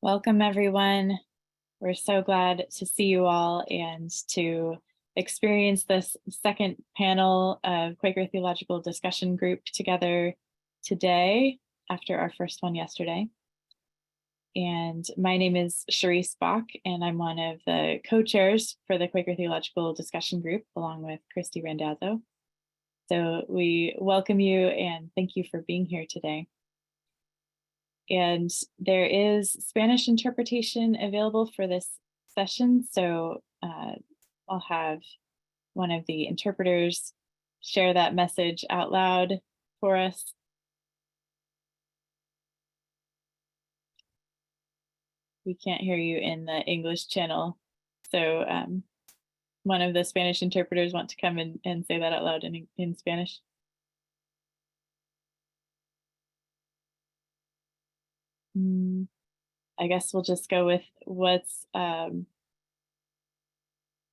Welcome, everyone. We're so glad to see you all and to experience this second panel of Quaker Theological Discussion Group together today after our first one yesterday. And my name is Charisse Bach, and I'm one of the co-chairs for the Quaker Theological Discussion Group, along with Christy Randazzo. So we welcome you and thank you for being here today. And there is Spanish interpretation available for this session, so I'll have one of the interpreters share that message out loud for us. We can't hear you in the English channel, so one of the Spanish interpreters want to come and say that out loud in Spanish. I guess we'll just go with what's, we'll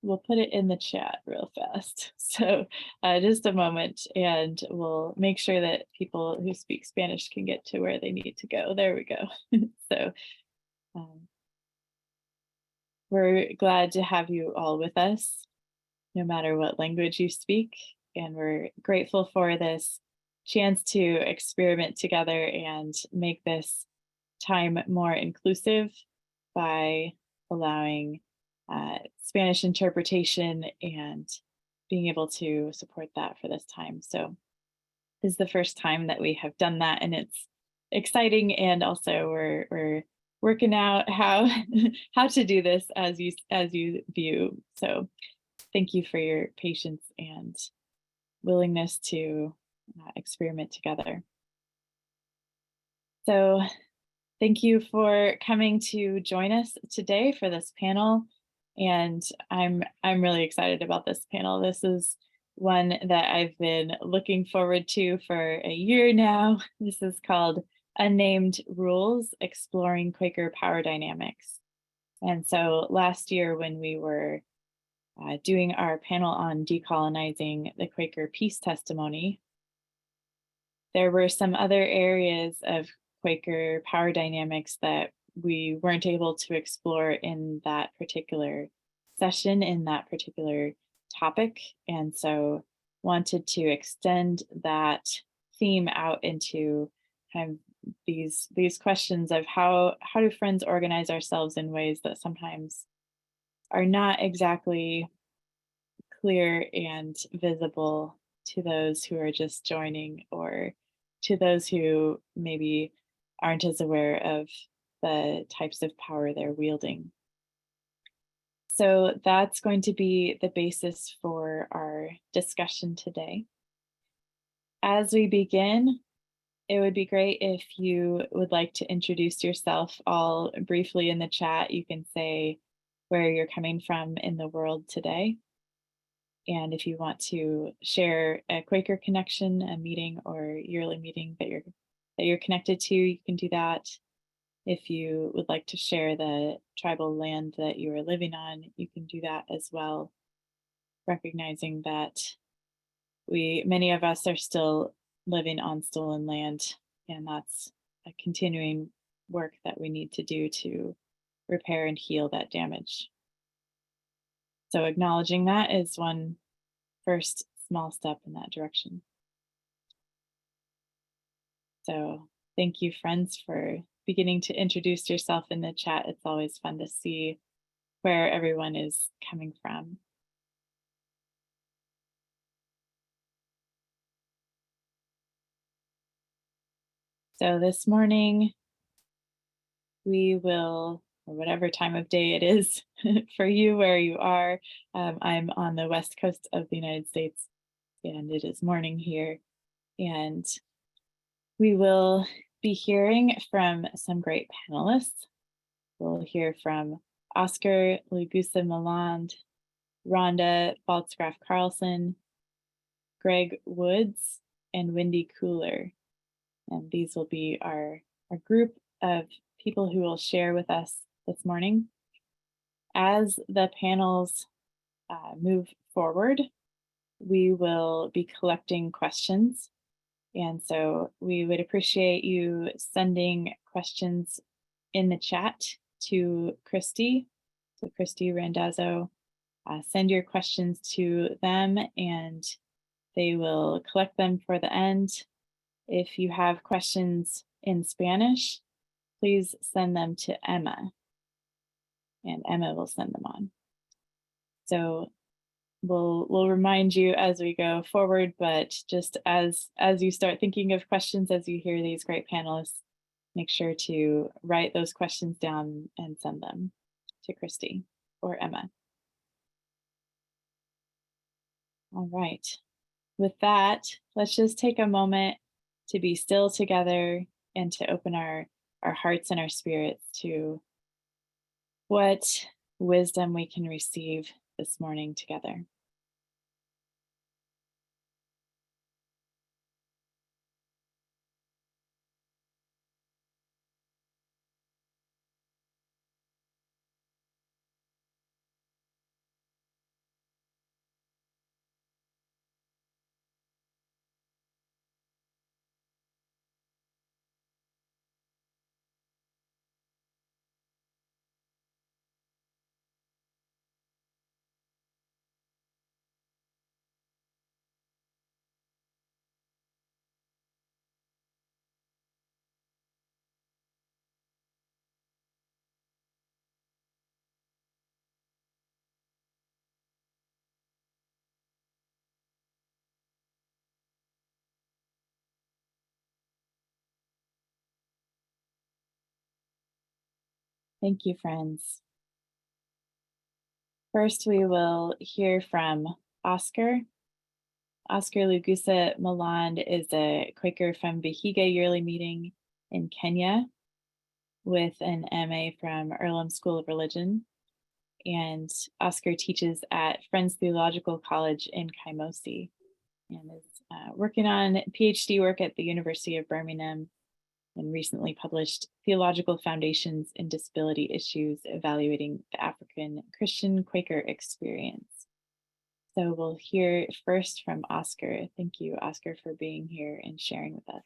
put it in the chat real fast. So just a moment and we'll make sure that people who speak Spanish can get to where they need to go. There we go. So we're glad to have you all with us, no matter what language you speak. And we're grateful for this chance to experiment together and make this time more inclusive by allowing Spanish interpretation and being able to support that for this time. So this is the first time that we have done that, and it's exciting, and also we're working out how how to do this as you view. So thank you for your patience and willingness to experiment together. So thank you for coming to join us today for this panel. And I'm really excited about this panel. This is one that I've been looking forward to for a year now. This is called Unnamed Rules, Exploring Quaker Power Dynamics. And so last year when we were doing our panel on decolonizing the Quaker peace testimony, there were some other areas of Quaker power dynamics that we weren't able to explore in that particular session, in that particular topic. And so wanted to extend that theme out into kind of these questions of how do friends organize ourselves in ways that sometimes are not exactly clear and visible to those who are just joining, or to those who maybe aren't as aware of the types of power they're wielding. So that's going to be the basis for our discussion today. As we begin, it would be great if you would like to introduce yourself all briefly in the chat. You can say where you're coming from in the world today. And if you want to share a Quaker connection, a meeting or yearly meeting that you're connected to, you can do that. If you would like to share the tribal land that you are living on, you can do that as well, recognizing that many of us are still living on stolen land, and that's a continuing work that we need to do to repair and heal that damage. So acknowledging that is one first small step in that direction. So thank you, friends, for beginning to introduce yourself in the chat. It's always fun to see where everyone is coming from. So this morning, we will, or whatever time of day it is for you where you are, I'm on the west coast of the United States, and it is morning here. And we will be hearing from some great panelists. We'll hear from Oscar Lagusa Malande, Rhonda Pfaltzgraff-Carlson, Greg Woods, and Wendy Cooler. And these will be our group of people who will share with us this morning. As the panels move forward, we will be collecting questions. And so we would appreciate you sending questions in the chat to Christy. So Christy Randazzo, send your questions to them and they will collect them for the end. If you have questions in Spanish, please send them to Emma and Emma will send them on. So we'll remind you as we go forward, but just as you start thinking of questions, as you hear these great panelists, make sure to write those questions down and send them to Christy or Emma. All right, with that, let's just take a moment to be still together and to open our hearts and our spirits to what wisdom we can receive this morning together. Thank you, friends. First, we will hear from Oscar. Oscar Lagusa Malande is a Quaker from Vihiga yearly meeting in Kenya with an MA from Earlham School of Religion. And Oscar teaches at Friends Theological College in Kaimosi and is working on PhD work at the University of Birmingham and recently published Theological Foundations in Disability Issues, Evaluating the African Christian Quaker Experience. So we'll hear first from Oscar. Thank you, Oscar, for being here and sharing with us.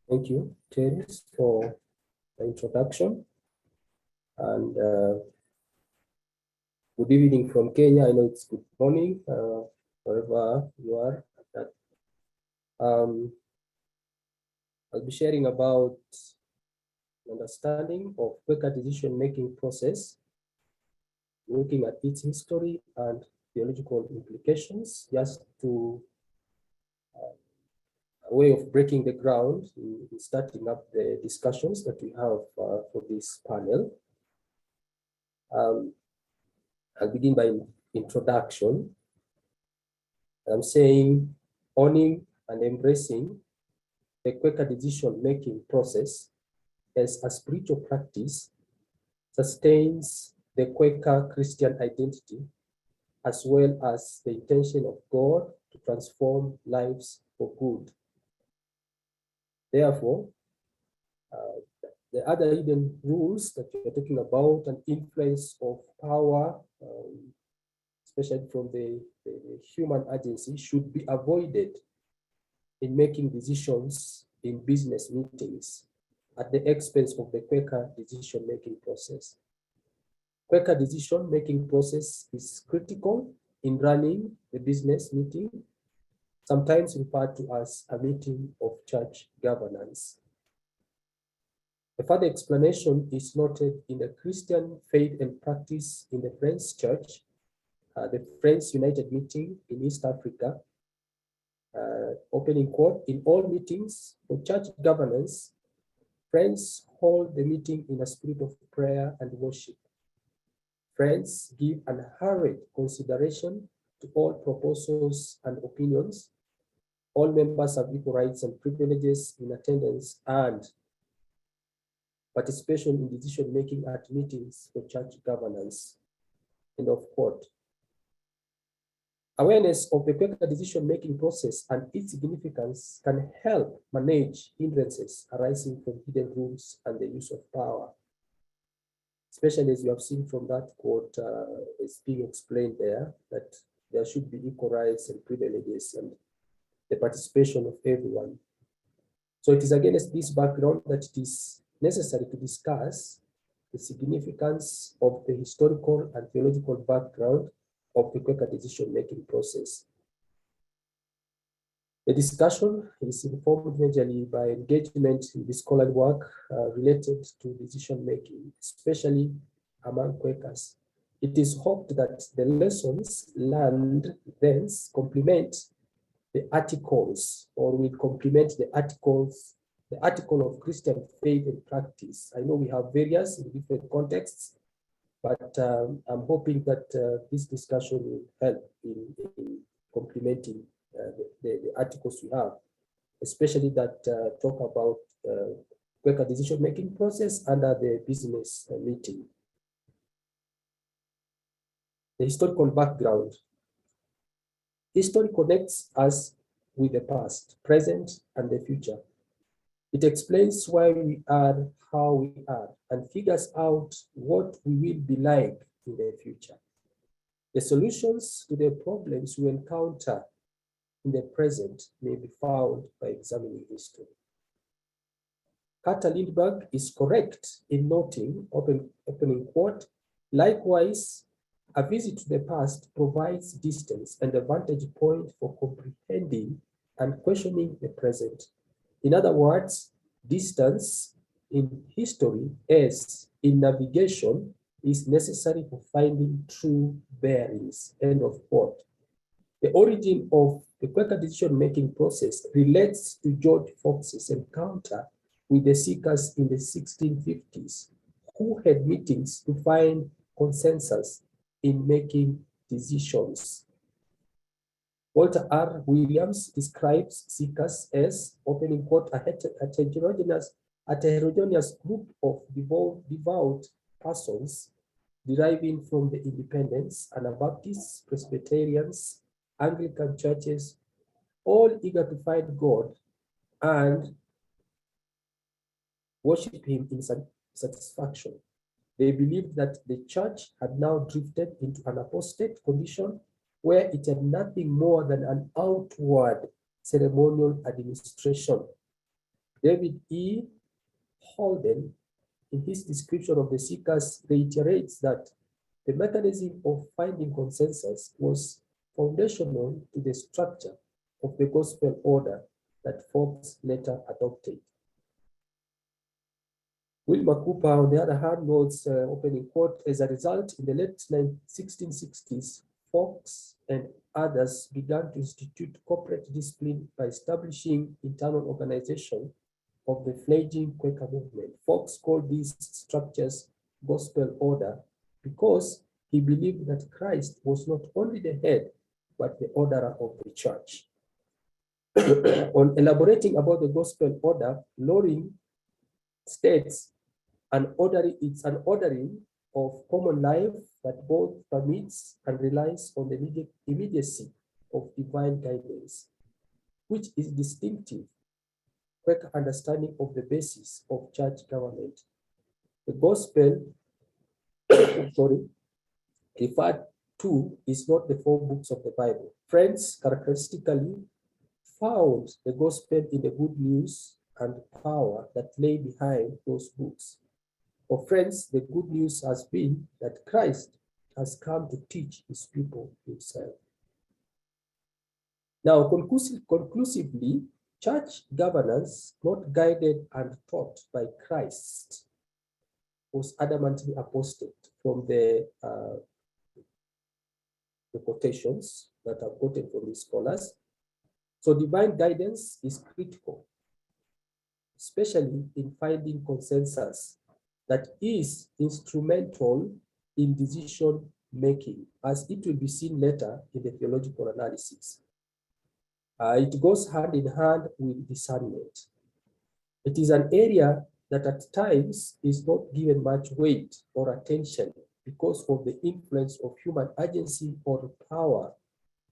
Thank you, Terence, for the introduction. And good evening from Kenya. I know it's good morning, wherever you are. I'll be sharing about understanding of Quaker decision-making process, looking at its history and theological implications, just to a way of breaking the ground in starting up the discussions that we have for this panel. I'll begin by introduction. I'm saying owning and embracing the Quaker decision-making process as a spiritual practice sustains the Quaker Christian identity as well as the intention of God to transform lives for good. Therefore, the other hidden rules that we are talking about, an influence of power, especially from the human agency, should be avoided in making decisions in business meetings at the expense of the Quaker decision-making process. Quaker decision-making process is critical in running the business meeting, sometimes referred to as a meeting of church governance. A further explanation is noted in the Christian faith and practice in the Friends Church, the Friends United Meeting in East Africa, opening quote, in all meetings for church governance, Friends hold the meeting in a spirit of prayer and worship. Friends give unhurried consideration to all proposals and opinions. All members have equal rights and privileges in attendance and participation in decision-making at meetings for church governance. End of quote. Awareness of the Quaker decision-making process and its significance can help manage hindrances arising from hidden rules and the use of power. Especially as you have seen from that quote, is being explained there, that there should be equal rights and privileges and the participation of everyone. So it is against this background that it is necessary to discuss the significance of the historical and theological background of the Quaker decision-making process. The discussion is informed majorly by engagement in the scholarly work related to decision-making, especially among Quakers. It is hoped that the lessons learned thence complement the articles, or will complement the articles, the article of Christian faith and practice. I know we have various in different contexts, but I'm hoping that this discussion will help in complementing the articles we have, especially that talk about Quaker decision-making process under the business meeting. The historical background. History connects us with the past, present, and the future. It explains why we are how we are and figures out what we will be like in the future. The solutions to the problems we encounter in the present may be found by examining history. Carter Lindbergh is correct in noting, opening quote, likewise, a visit to the past provides distance and a vantage point for comprehending and questioning the present. In other words, distance in history, as in navigation, is necessary for finding true bearings, end of quote. The origin of the Quaker decision-making process relates to George Fox's encounter with the seekers in the 1650s, who had meetings to find consensus in making decisions. Walter R. Williams describes seekers as, opening quote, a heterogeneous group of devout persons deriving from the Independents, Anabaptists, Presbyterians, Anglican churches, all eager to find God and worship him in satisfaction. They believed that the church had now drifted into an apostate condition where it had nothing more than an outward ceremonial administration. David E. Holden, in his description of the seekers, reiterates that the mechanism of finding consensus was foundational to the structure of the gospel order that Fox later adopted. Wilmer Cooper, on the other hand, notes, opening quote, as a result, in the late 1660s, Fox and others began to institute corporate discipline by establishing internal organization of the fledgling Quaker movement. Fox called these structures gospel order because he believed that Christ was not only the head, but the orderer of the church. On elaborating about the gospel order, Loring states, it's an ordering of common life that both permits and relies on the immediacy of divine guidance, which is distinctive Quaker understanding of the basis of church government. The gospel, referred to is not the 4 books of the Bible. Friends characteristically found the gospel in the good news and power that lay behind those books. For Friends, the good news has been that Christ has come to teach his people himself. Now, conclusively, church governance, not guided and taught by Christ, was adamantly apostate from the quotations that are quoted from the scholars. So divine guidance is critical, especially in finding consensus that is instrumental in decision making, as it will be seen later in the theological analysis. It goes hand in hand with discernment. It is an area that at times is not given much weight or attention because of the influence of human agency or power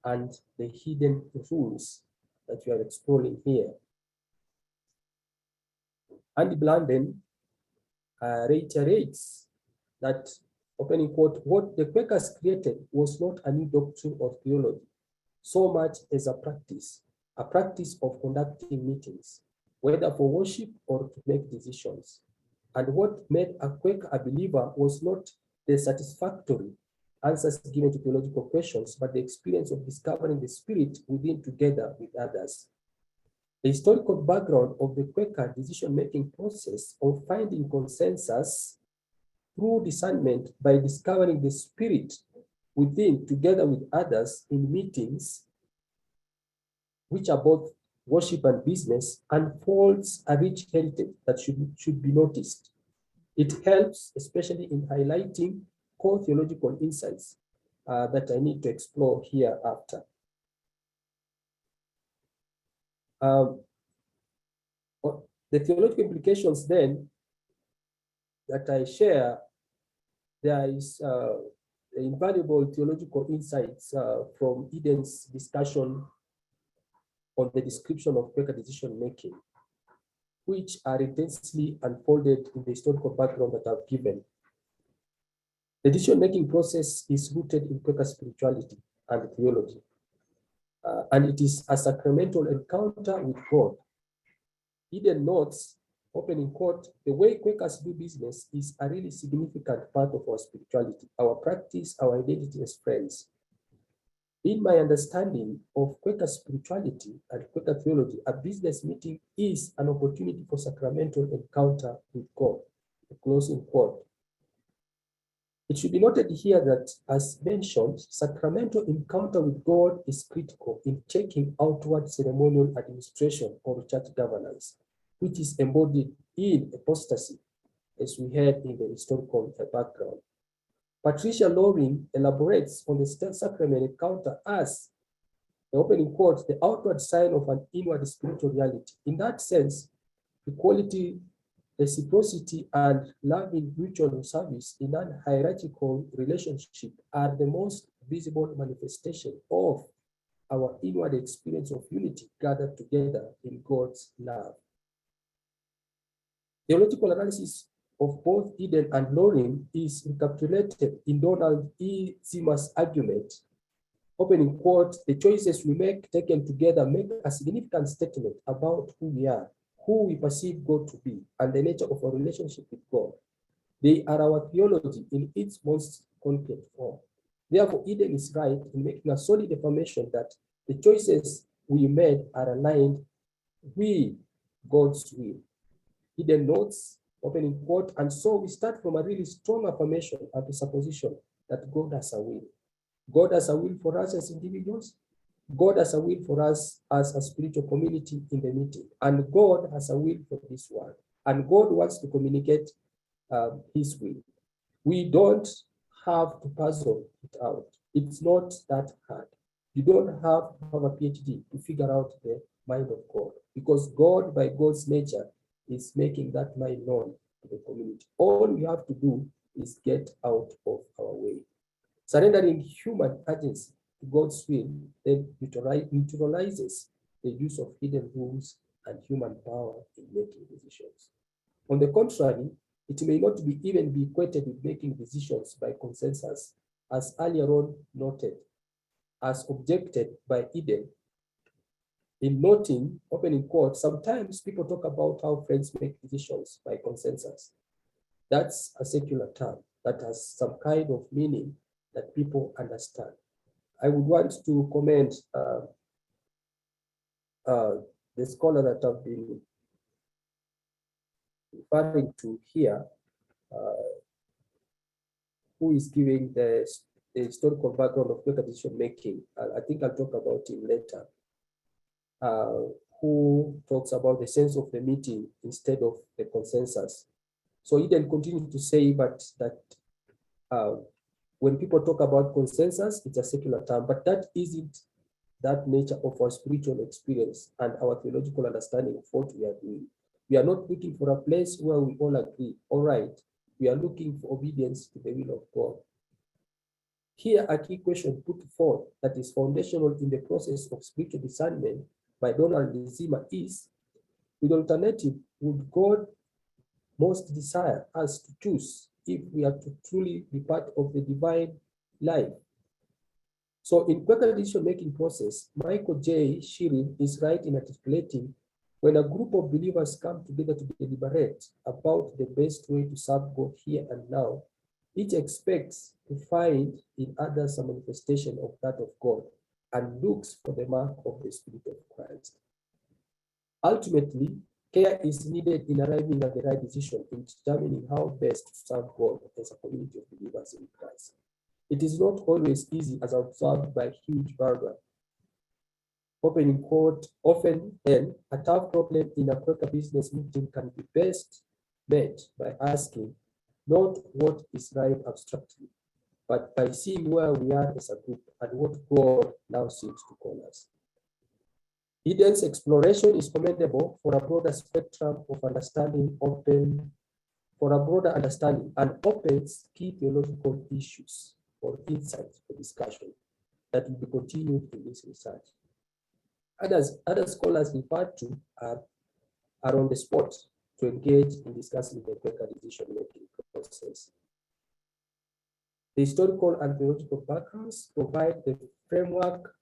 and the hidden rules that we are exploring here. Andy Blunden reiterates that, opening quote, what the Quakers created was not a new doctrine or theology, so much as a practice of conducting meetings. whether for worship or to make decisions. And what made a Quaker a believer was not the satisfactory answers given to theological questions, but the experience of discovering the Spirit within together with others. The historical background of the Quaker decision-making process of finding consensus through discernment by discovering the Spirit within together with others in meetings, which are both worship and business, unfolds a rich heritage that should be noticed. It helps, especially in highlighting core theological insights that I need to explore hereafter. The theological implications then that I share, there is invaluable theological insights from Eden's discussion on the description of Quaker decision-making, which are intensely unfolded in the historical background that I've given. The decision-making process is rooted in Quaker spirituality and theology, and it is a sacramental encounter with God. Eden notes, opening quote, the way Quakers do business is a really significant part of our spirituality, our practice, our identity as friends. In my understanding of Quaker spirituality and Quaker theology, a business meeting is an opportunity for sacramental encounter with God, a closing quote. It should be noted here that, as mentioned, sacramental encounter with God is critical in taking outward ceremonial administration or church governance, which is embodied in apostasy, as we heard in the historical background. Patricia Loring elaborates on the sacrament encounter as, the opening quote, the outward sign of an inward spiritual reality. In that sense, equality, reciprocity, and loving mutual service in an hierarchical relationship are the most visible manifestation of our inward experience of unity gathered together in God's love. Theological analysis of both Eden and Loring is recapitulated in Donald E. Zimmer's argument, opening quote, the choices we make taken together make a significant statement about who we are, who we perceive God to be, and the nature of our relationship with God. They are our theology in its most concrete form. Therefore, Eden is right in making a solid affirmation that the choices we made are aligned with God's will. Eden notes, opening quote, and so we start from a really strong affirmation and presupposition that God has a will. God has a will for us as individuals. God has a will for us as a spiritual community in the meeting. And God has a will for this world. And God wants to communicate his will. We don't have to puzzle it out. It's not that hard. You don't have to have a PhD to figure out the mind of God, because God, by God's nature, is making that mind known to the community. All we have to do is get out of our way. Surrendering human agency to God's will then neutralizes the use of hidden rules and human power in making decisions. On the contrary, it may not even be equated with making decisions by consensus, as earlier on noted, as objected by Eden. In noting, opening quote, sometimes people talk about how friends make decisions by consensus. That's a secular term that has some kind of meaning that people understand. I would want to commend the scholar that I've been referring to here, who is giving the historical background of Quaker decision making. I think I'll talk about him later. Who talks about the sense of the meeting instead of the consensus. So he then continued to say that when people talk about consensus, it's a secular term, but that isn't that nature of our spiritual experience and our theological understanding of what we are doing. We are not looking for a place where we all agree. All right, we are looking for obedience to the will of God. Here, a key question put forth that is foundational in the process of spiritual discernment by Donald Zimmer is, with alternative, would God most desire us to choose if we are to truly be part of the divine life? So in Quaker decision-making process, Michael J. Shearing is right in articulating When a group of believers come together to deliberate about the best way to serve God here and now, each expects to find in others a manifestation of that of God and looks for the mark of the Spirit of Christ. Ultimately, care is needed in arriving at the right decision in determining how best to serve God as a community of believers in Christ. It is not always easy, as observed by Hugh Barber. Opening quote, often then, a tough problem in a Quaker business meeting can be best met by asking not what is right abstractly, but by seeing where we are as a group and what God now seems to call us. Eden's exploration is commendable for a broader spectrum of understanding, and opens key theological issues or insights for discussion that will be continued in this research. Other scholars referred to are on the spot to engage in discussing the Quaker decision-making process. The historical and theological backgrounds provide the framework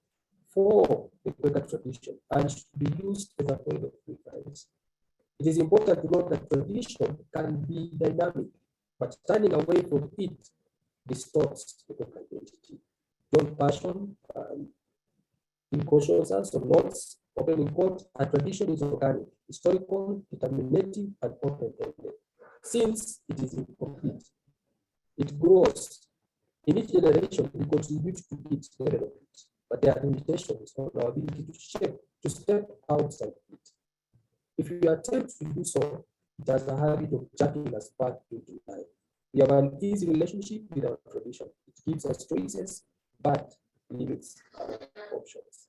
for the Quaker tradition and should be used as a point of reference. It is important to note that tradition can be dynamic, but turning away from it distorts the Quaker identity. John Passion cautions us on notes, opening quote, a tradition is organic, historical, determinative, and open-ended. Since it is incomplete, it grows. In each generation, we contribute to its development, but there are limitations on our ability to step outside it. If we attempt to do so, it has a habit of jacking us back into life. We have an easy relationship with our tradition. It gives us choices, but limits our options.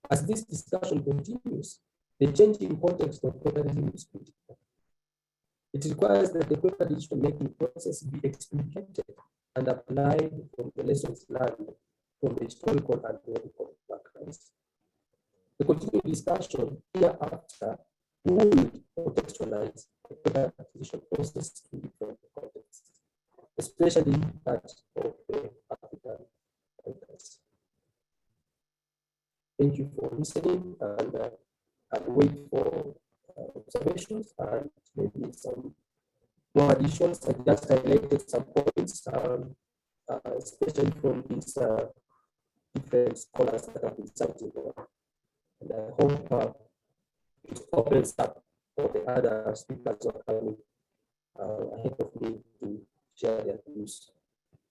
As this discussion continues, the changing context of Quakerism is critical. It requires that the Quaker decision-making process be explicated and applied from the lessons learned from the historical and theological backgrounds. The continued discussion hereafter will contextualize the Quaker decision process in different contexts, especially that of the African Quakers. Thank you for listening, and I'll wait for observations and maybe some more additions. I just highlighted some points, especially from these different scholars that have been cited. And I hope it opens up for the other speakers who are coming ahead of me to share their views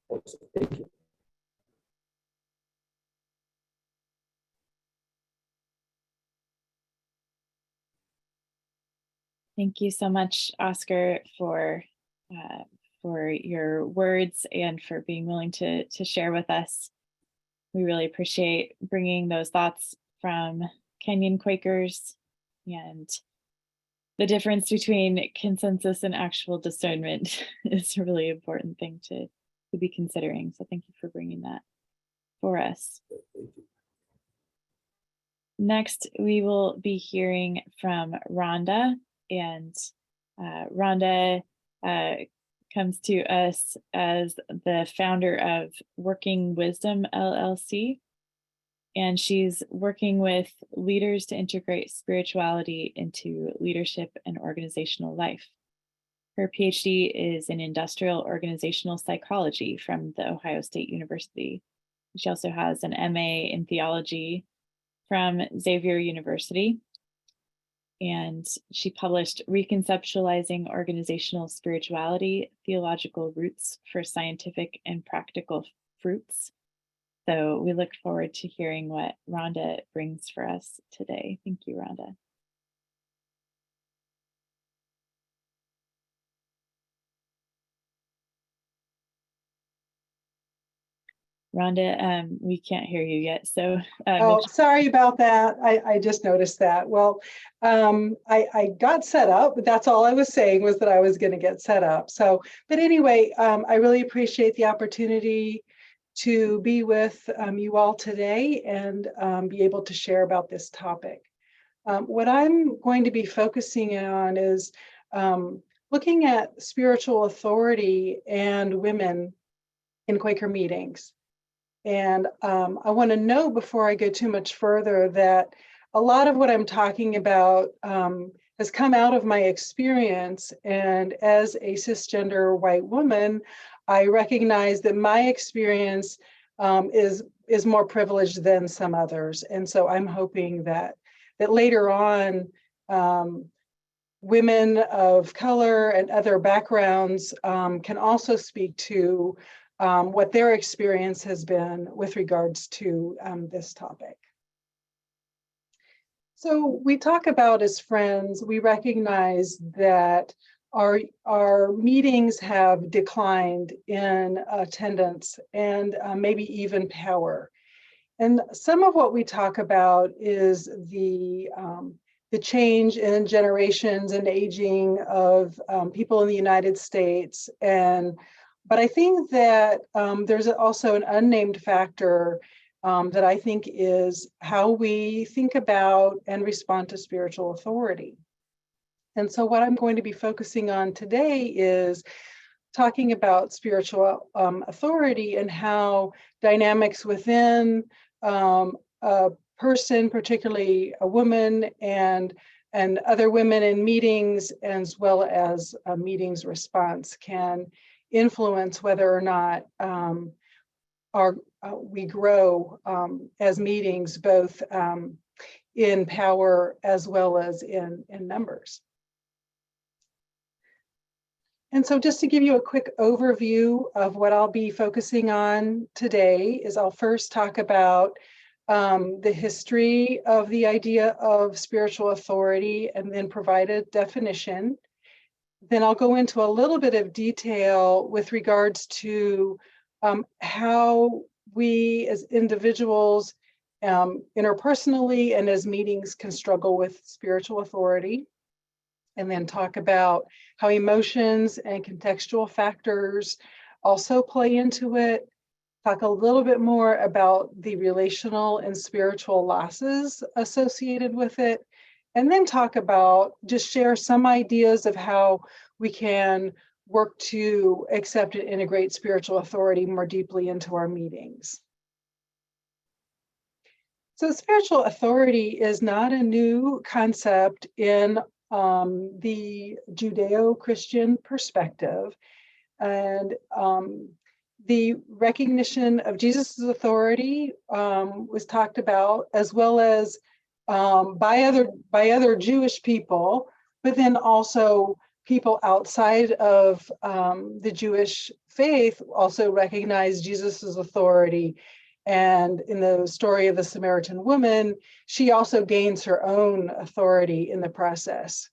also. Thank you. Thank you so much, Oscar, for your words and for being willing to share with us. We really appreciate bringing those thoughts from Kenyan Quakers and the difference between consensus and actual discernment is a really important thing to be considering. So thank you for bringing that for us. Next, we will be hearing from Rhonda, and Rhonda comes to us as the founder of Working Wisdom LLC, and she's working with leaders to integrate spirituality into leadership and organizational life. Her PhD is in industrial organizational psychology from The Ohio State University. She also has an MA in theology from Xavier University. And she published Reconceptualizing Organizational Spirituality, Theological Roots for Scientific and Practical Fruits. So we look forward to hearing what Rhonda brings for us today. Thank you, Rhonda. Rhonda, we can't hear you yet. So sorry about that. I just noticed that. Well, I got set up, but that's all I was saying was that I was going to get set up. So, but anyway, I really appreciate the opportunity to be with you all today and be able to share about this topic. What I'm going to be focusing on is looking at spiritual authority and women in Quaker meetings. And I want to know before I go too much further that a lot of what I'm talking about has come out of my experience. And as a cisgender white woman, I recognize that my experience is more privileged than some others. And so I'm hoping that later on, women of color and other backgrounds can also speak to what their experience has been with regards to this topic. So we talk about as friends, we recognize that our meetings have declined in attendance and maybe even power. And some of what we talk about is the change in generations and aging of people in the United States. But I think that there's also an unnamed factor that I think is how we think about and respond to spiritual authority. And so what I'm going to be focusing on today is talking about spiritual authority and how dynamics within a person, particularly a woman and other women in meetings, as well as a meetings response, can influence whether or not we grow as meetings, both in power as well as in numbers. And so just to give you a quick overview of what I'll be focusing on today is I'll first talk about the history of the idea of spiritual authority and then provide a definition. Then I'll go into a little bit of detail with regards to how we as individuals interpersonally and as meetings can struggle with spiritual authority, and then talk about how emotions and contextual factors also play into it. Talk a little bit more about the relational and spiritual losses associated with it, and then talk about, just share some ideas of how we can work to accept and integrate spiritual authority more deeply into our meetings. So spiritual authority is not a new concept in the Judeo-Christian perspective. And the recognition of Jesus's authority was talked about, as well as by other Jewish people, but then also people outside of the Jewish faith also recognize Jesus's authority. And in the story of the Samaritan woman, she also gains her own authority in the process.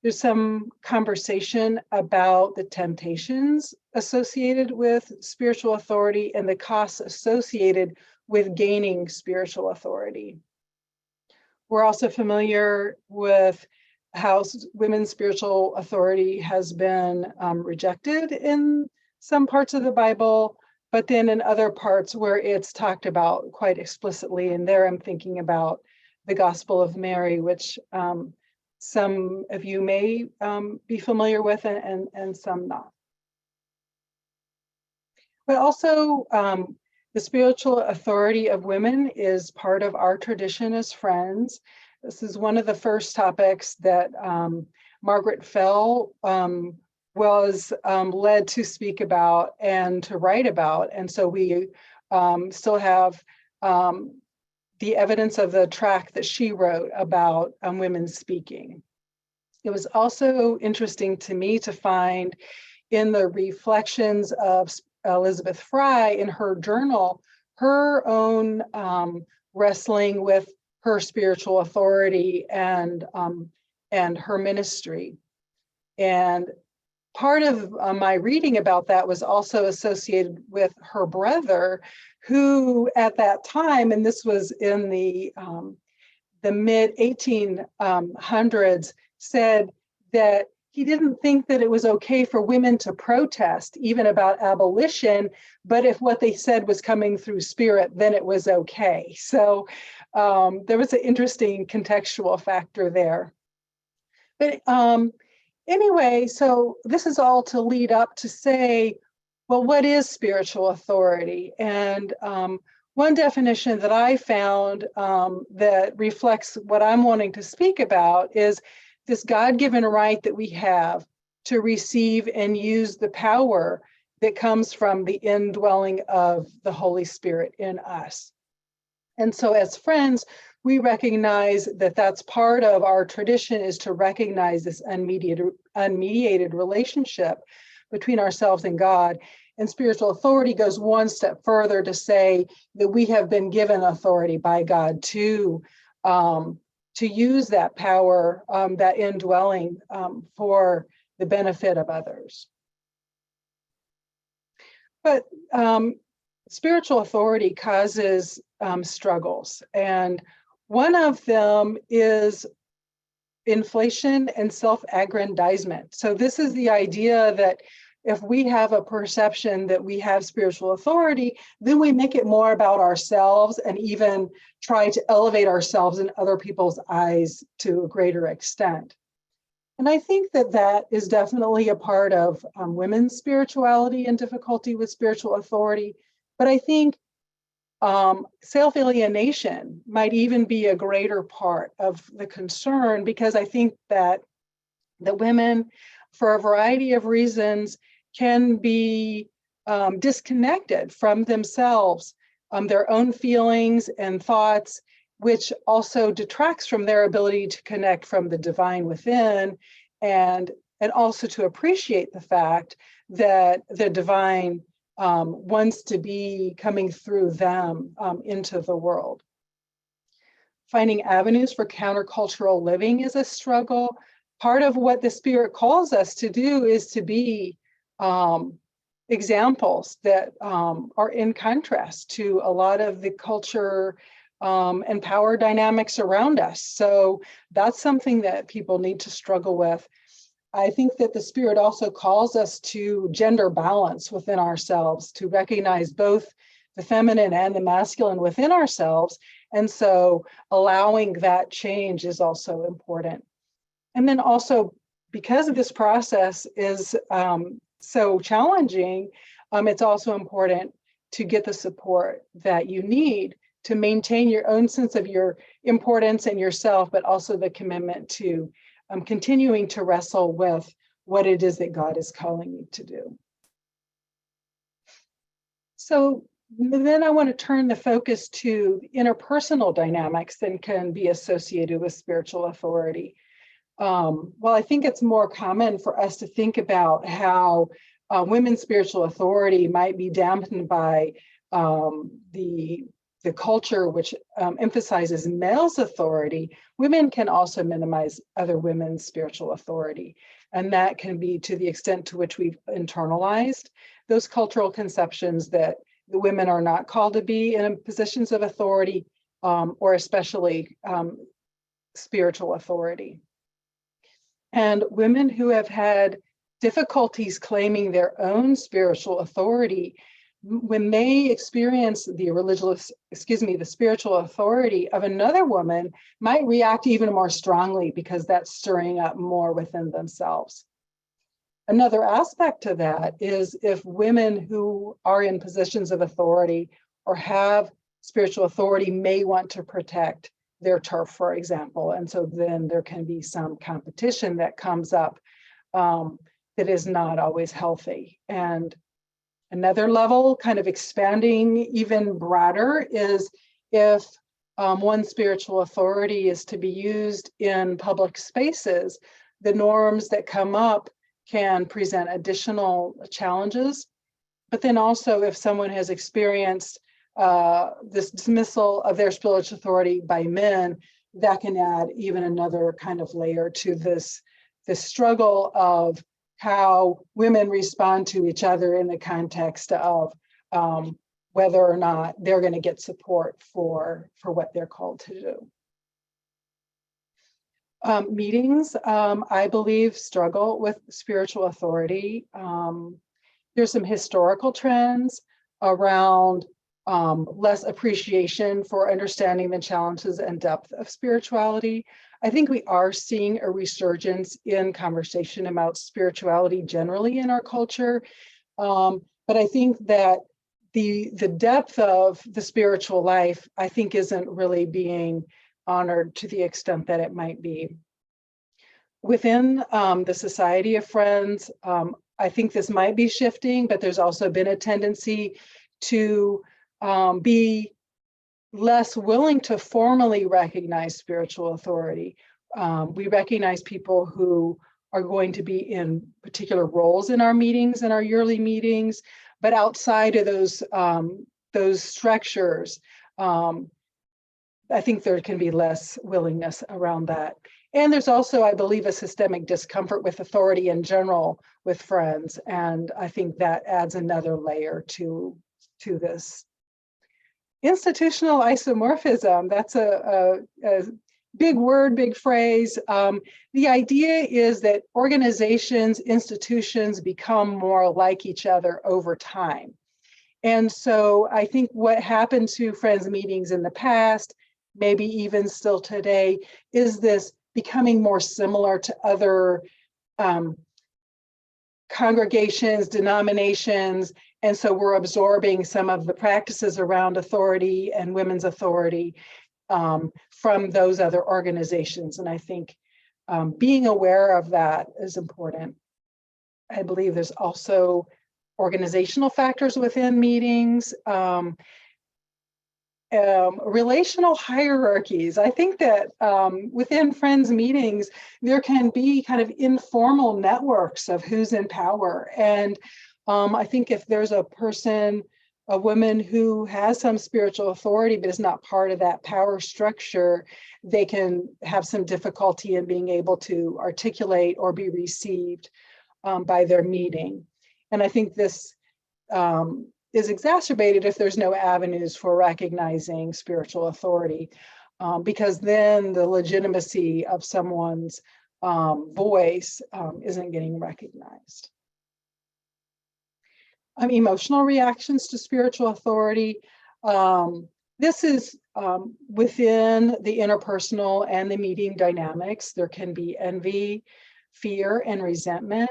There's some conversation about the temptations associated with spiritual authority and the costs associated with gaining spiritual authority. We're also familiar with how women's spiritual authority has been rejected in some parts of the Bible, but then in other parts where it's talked about quite explicitly. And there I'm thinking about the Gospel of Mary, which some of you may be familiar with and some not. But also the spiritual authority of women is part of our tradition as friends. This is one of the first topics that Margaret Fell was led to speak about and to write about. And so we still have the evidence of the tract that she wrote about women speaking. It was also interesting to me to find in the reflections of Elizabeth Fry in her journal, her own wrestling with her spiritual authority and her ministry. And part of my reading about that was also associated with her brother, who at that time, and this was in the mid 1800s, said that he didn't think that it was okay for women to protest even about abolition, but if what they said was coming through spirit, then it was okay. So there was an interesting contextual factor there. But anyway, so this is all to lead up to say, well, what is spiritual authority? And one definition that I found that reflects what I'm wanting to speak about is this God-given right that we have to receive and use the power that comes from the indwelling of the Holy Spirit in us. And so as friends, we recognize that that's part of our tradition, is to recognize this unmediated relationship between ourselves and God. And spiritual authority goes one step further to say that we have been given authority by God to use that power, that indwelling, for the benefit of others. But spiritual authority causes struggles, and one of them is inflation and self-aggrandizement. So this is the idea that if we have a perception that we have spiritual authority, then we make it more about ourselves and even try to elevate ourselves in other people's eyes to a greater extent. And I think that that is definitely a part of women's spirituality and difficulty with spiritual authority. But I think self-alienation might even be a greater part of the concern, because I think that the women, for a variety of reasons, can be disconnected from themselves, their own feelings and thoughts, which also detracts from their ability to connect from the divine within, and also to appreciate the fact that the divine wants to be coming through them into the world. Finding avenues for countercultural living is a struggle. Part of what the Spirit calls us to do is to be examples that are in contrast to a lot of the culture and power dynamics around us. So that's something that people need to struggle with. I think that the Spirit also calls us to gender balance within ourselves, to recognize both the feminine and the masculine within ourselves. And so allowing that change is also important. And then also, because this process is so challenging, it's also important to get the support that you need to maintain your own sense of your importance and yourself, but also the commitment to continuing to wrestle with what it is that God is calling you to do. So then I want to turn the focus to interpersonal dynamics that can be associated with spiritual authority. Well, I think it's more common for us to think about how women's spiritual authority might be dampened by the culture which emphasizes male's authority. Women can also minimize other women's spiritual authority. And that can be to the extent to which we've internalized those cultural conceptions that the women are not called to be in positions of authority, or especially spiritual authority. And women who have had difficulties claiming their own spiritual authority, when they experience the spiritual authority of another woman, might react even more strongly because that's stirring up more within themselves. Another aspect to that is if women who are in positions of authority or have spiritual authority may want to protect their turf, for example. And so then there can be some competition that comes up that is not always healthy. And another level, kind of expanding even broader, is if one spiritual authority is to be used in public spaces, the norms that come up can present additional challenges. But then also if someone has experienced this dismissal of their spiritual authority by men, that can add even another kind of layer to this struggle of how women respond to each other in the context of whether or not they're going to get support for what they're called to do. Meetings, I believe, struggle with spiritual authority. There's some historical trends around less appreciation for understanding the challenges and depth of spirituality. I think we are seeing a resurgence in conversation about spirituality generally in our culture. But I think that the depth of the spiritual life, I think, isn't really being honored to the extent that it might be. Within the Society of Friends, I think this might be shifting, but there's also been a tendency to be less willing to formally recognize spiritual authority. We recognize people who are going to be in particular roles in our meetings and our yearly meetings, but outside of those structures, I think there can be less willingness around that. And there's also, I believe, a systemic discomfort with authority in general with Friends, and I think that adds another layer to this. Institutional isomorphism, that's a big word, big phrase. The idea is that organizations, institutions become more like each other over time. And so I think what happened to Friends meetings in the past, maybe even still today, is this becoming more similar to other congregations, denominations, and so we're absorbing some of the practices around authority and women's authority from those other organizations. And I think being aware of that is important. I believe there's also organizational factors within meetings, relational hierarchies. I think that within Friends meetings, there can be kind of informal networks of who's in power. And I think if there's a person, a woman who has some spiritual authority, but is not part of that power structure, they can have some difficulty in being able to articulate or be received by their meeting. And I think this is exacerbated if there's no avenues for recognizing spiritual authority, because then the legitimacy of someone's voice isn't getting recognized. Emotional reactions to spiritual authority. This is within the interpersonal and the meeting dynamics. There can be envy, fear, and resentment.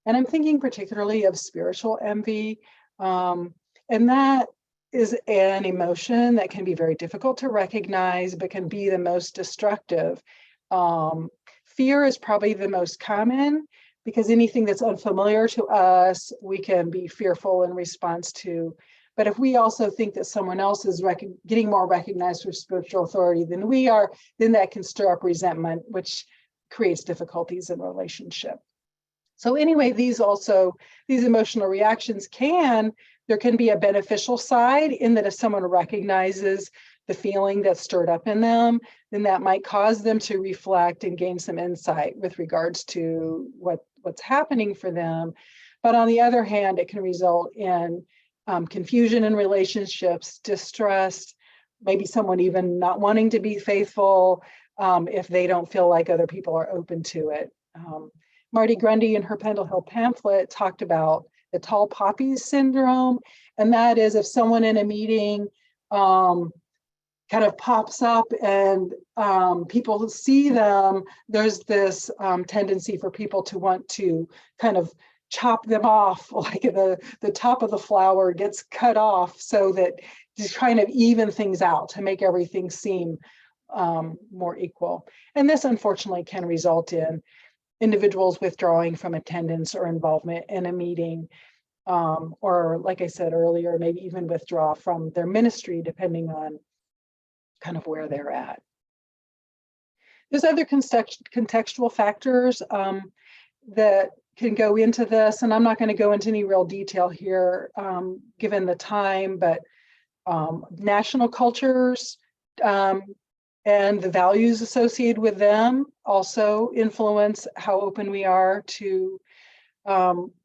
And I'm thinking particularly of spiritual envy. And that is an emotion that can be very difficult to recognize, but can be the most destructive. Fear is probably the most common, because anything that's unfamiliar to us, we can be fearful in response to. But if we also think that someone else is getting more recognized for spiritual authority than we are, then that can stir up resentment, which creates difficulties in relationship. So anyway, these emotional reactions there can be a beneficial side in that if someone recognizes the feeling that's stirred up in them, then that might cause them to reflect and gain some insight with regards to what's happening for them. But on the other hand, it can result in confusion in relationships, distrust, maybe someone even not wanting to be faithful if they don't feel like other people are open to it. Marty Grundy in her Pendle Hill pamphlet talked about the tall poppies syndrome, and that is if someone in a meeting kind of pops up and people see them, there's this tendency for people to want to kind of chop them off, like the top of the flower gets cut off, so that just trying to even things out to make everything seem more equal. And this unfortunately can result in individuals withdrawing from attendance or involvement in a meeting, or like I said earlier, maybe even withdraw from their ministry, depending on kind of where they're at. There's other contextual factors that can go into this, and I'm not going to go into any real detail here given the time, but national cultures and the values associated with them also influence how open we are to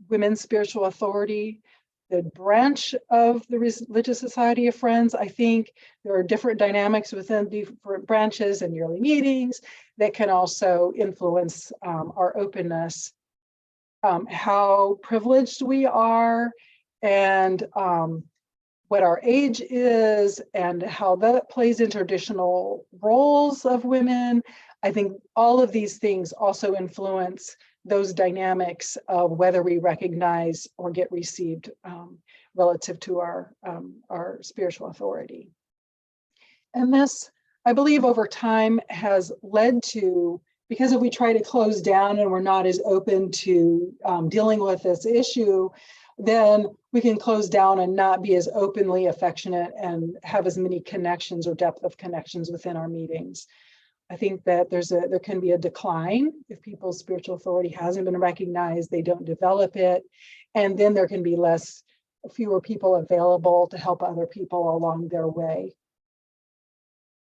women's spiritual authority. The branch of the Religious Society of Friends, I think there are different dynamics within different branches and yearly meetings that can also influence our openness. How privileged we are, and what our age is, and how that plays into traditional roles of women. I think all of these things also influence those dynamics of whether we recognize or get received relative to our spiritual authority. And this, I believe, over time has led to, because if we try to close down and we're not as open to dealing with this issue, then we can close down and not be as openly affectionate and have as many connections or depth of connections within our meetings. I think that there can be a decline if people's spiritual authority hasn't been recognized, they don't develop it, and then there can be fewer people available to help other people along their way.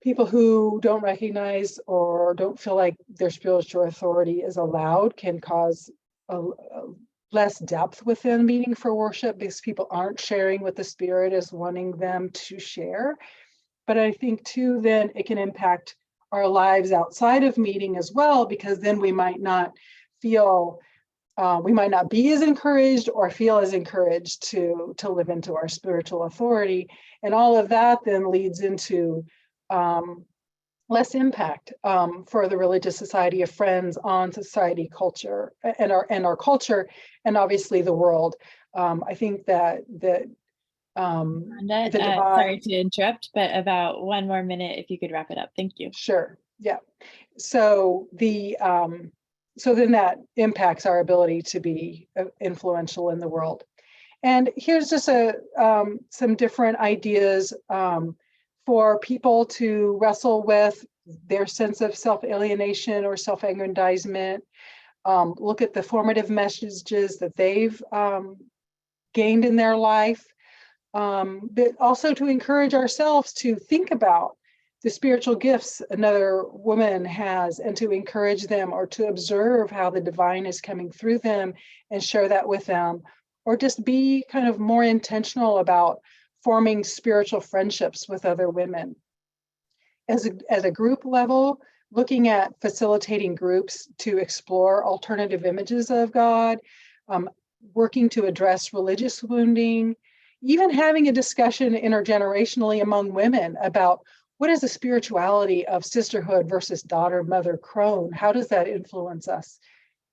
People who don't recognize or don't feel like their spiritual authority is allowed can cause a less depth within meeting for worship because people aren't sharing what the Spirit is wanting them to share. But I think too, then it can impact our lives outside of meeting as well, because then we might not feel, we might not be as encouraged or feel as encouraged to live into our spiritual authority. And all of that then leads into less impact for the religious society of friends on society, culture, and our culture, and obviously the world. I think that Rhonda, the divine. Sorry to interrupt, but about 1 more minute, if you could wrap it up. Thank you. Sure. Yeah. So so then that impacts our ability to be influential in the world. And here's just some different ideas for people to wrestle with their sense of self-alienation or self-aggrandizement. Look at the formative messages that they've gained in their life, but also to encourage ourselves to think about the spiritual gifts another woman has and to encourage them, or to observe how the divine is coming through them and share that with them, or just be kind of more intentional about forming spiritual friendships with other women. As a group level, looking at facilitating groups to explore alternative images of God, working to address religious wounding, even having a discussion intergenerationally among women about what is the spirituality of sisterhood versus daughter, mother, crone? How does that influence us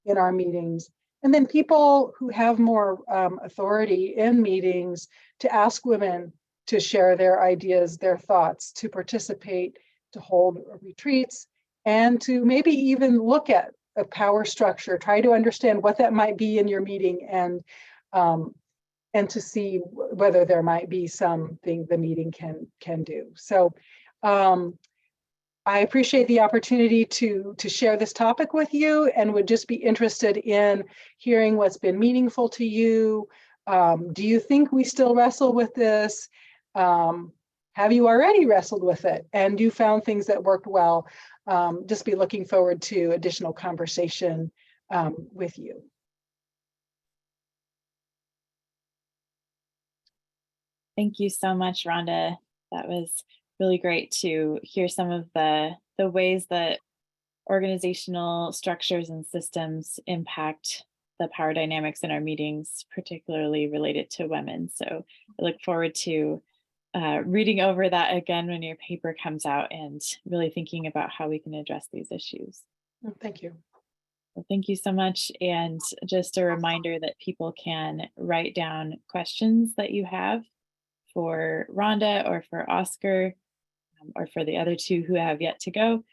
in our meetings? And then people who have more authority in meetings to ask women to share their ideas, their thoughts, to participate, to hold retreats, and to maybe even look at a power structure, try to understand what that might be in your meeting, and to see whether there might be something the meeting can do. So I appreciate the opportunity to share this topic with you, and would just be interested in hearing what's been meaningful to you. Do you think we still wrestle with this? Have you already wrestled with it and you found things that worked well? Just be looking forward to additional conversation with you. Thank you so much, Rhonda. That was really great to hear some of the ways that organizational structures and systems impact the power dynamics in our meetings, particularly related to women. So I look forward to reading over that again when your paper comes out, and really thinking about how we can address these issues. Thank you. Well, thank you so much. And just a reminder that people can write down questions that you have for Rhonda or for Oscar, or for the other two who have yet to go,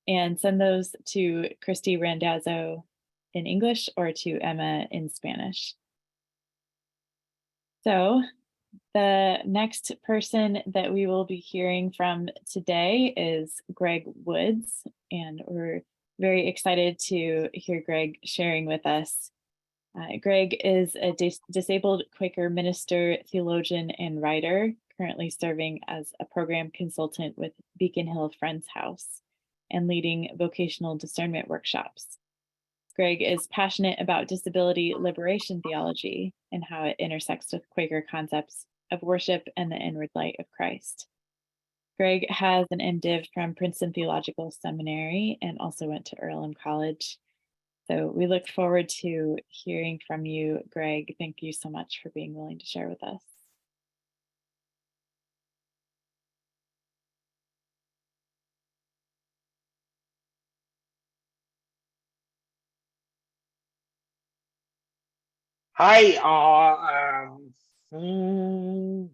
and send those to Christy Randazzo in English or to Emma in Spanish. So the next person that we will be hearing from today is Greg Woods, and we're very excited to hear Greg sharing with us. Greg is a disabled Quaker minister, theologian, and writer, currently serving as a program consultant with Beacon Hill Friends House and leading vocational discernment workshops. Greg is passionate about disability liberation theology and how it intersects with Quaker concepts of worship and the inward light of Christ. Greg has an MDiv from Princeton Theological Seminary and also went to Earlham College. So we look forward to hearing from you, Greg. Thank you so much for being willing to share with us. Hi, Mm,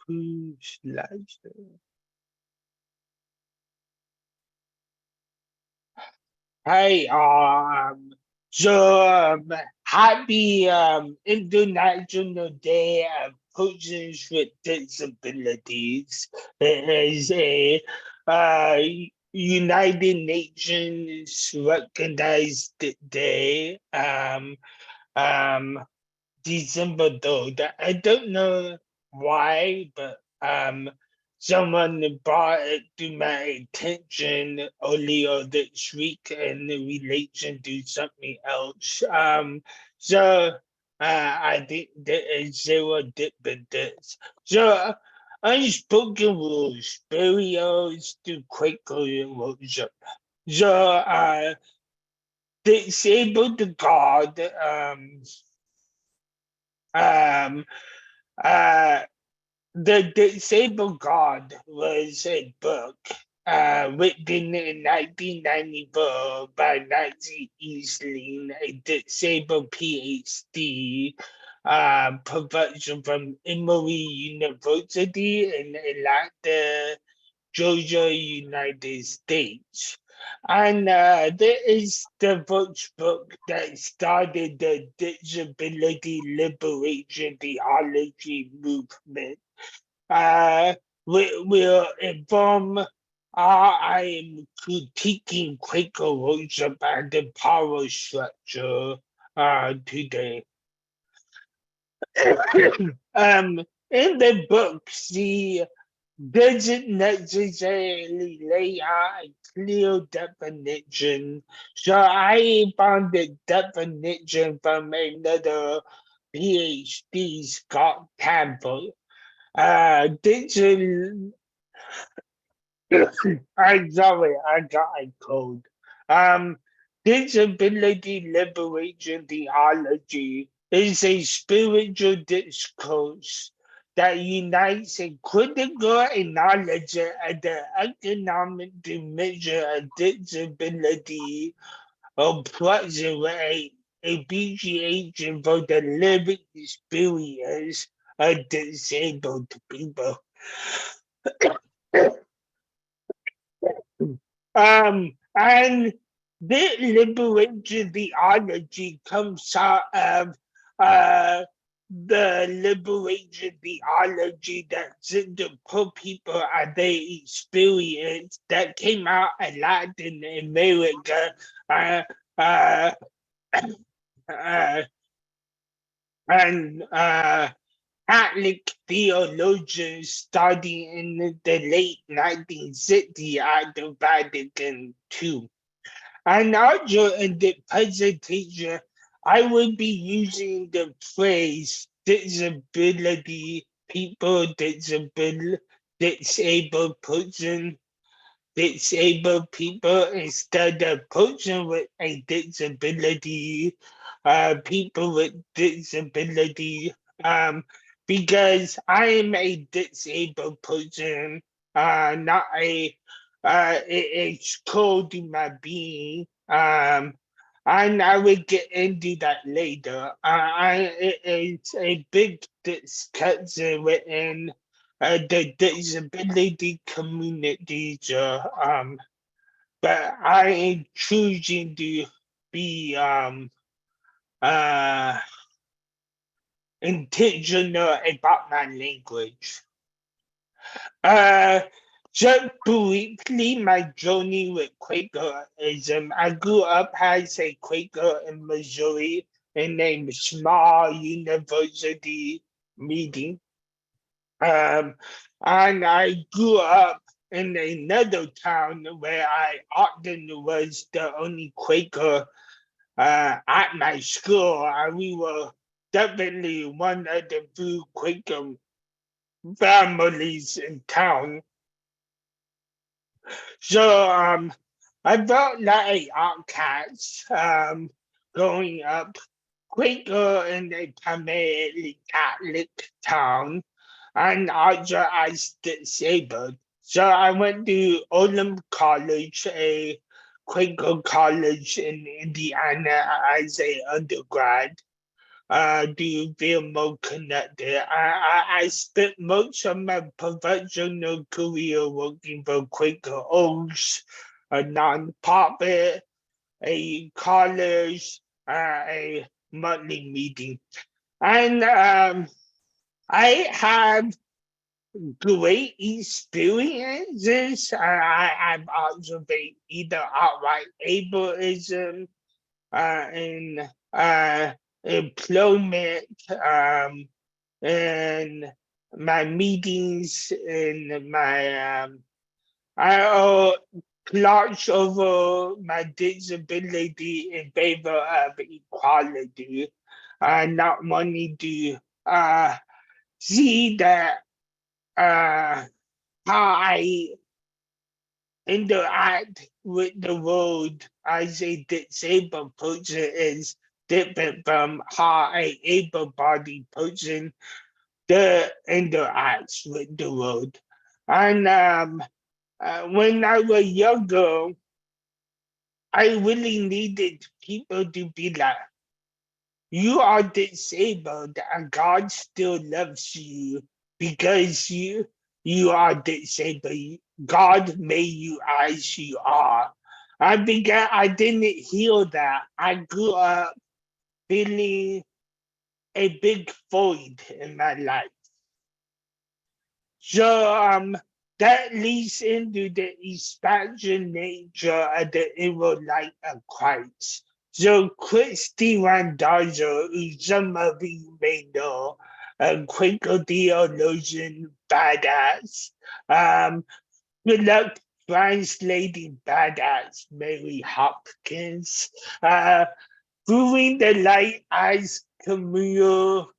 Who's last? Hey, happy International Day of Persons with Disabilities. It is a uh, United Nations recognized day. Um, December 3rd. I don't know why, but someone brought it to my attention earlier this week in relation to something else. So I think there is zero difference. So unspoken rules, barriers to Quaker worship. So disabled God um, uh, The Disabled God was a book written in 1994 by Nancy Easling, a disabled PhD professor from Emory University in Atlanta, Georgia, United States. And there is the first book that started the disability liberation theology movement. Will inform I am critiquing Quaker worship and the power structure today. In the book, she doesn't necessarily lay out a clear definition. So I found the definition from another PhD, Scott Campbell. Digital, I'm sorry, I got a cold. Disability liberation theology is a spiritual discourse that unites a critical knowledge of the economic dimension of disability, oppression with a appreciation for the living experience of disabled people. And the liberation theology comes out of the liberation theology that's in the poor people and they experience that came out a lot in America. Uh, uh, uh, and Catholic theologians starting in the late 1960s at the Vatican II. And also in the presentation, I will be using the phrase disability, people, disabled person, disabled people instead of person with a disability, people with disability, because I am a disabled person, not it's called in my being, and I will get into that later. It's a big discussion within the disability communities, but I am choosing to be uh, intentional about my language. Uh, just briefly, my journey with Quakerism. I grew up as a Quaker in Missouri in a small university meeting. And I grew up in another town where I often was the only Quaker at my school. And we were definitely one of the few Quaker families in town. So I felt like an outcast growing up Quaker in a primarily Catholic town, and also as disabled. So I went to Oldham College, a Quaker College in Indiana as an undergrad. Do you feel more connected? I spent most of my professional career working for Quaker Oats, a nonprofit, a college, a monthly meeting. And I have great experiences. I've observed either outright ableism in employment, in my meetings, in my I clutch over my disability in favor of equality, not wanting to see that how I interact with the world as a disabled person is different from how an able-bodied person interacts with the world. And when I was younger, I really needed people to be like, you are disabled and God still loves you because you are disabled. God made you as you are. I didn't heal that. I grew up feeling a big void in my life. So that leads into the expansion nature of the evil light of Christ. So Christy Randazzo, who some of you may know, a Quaker theologian badass, good luck translating badass Mary Hopkins, proving the light as communal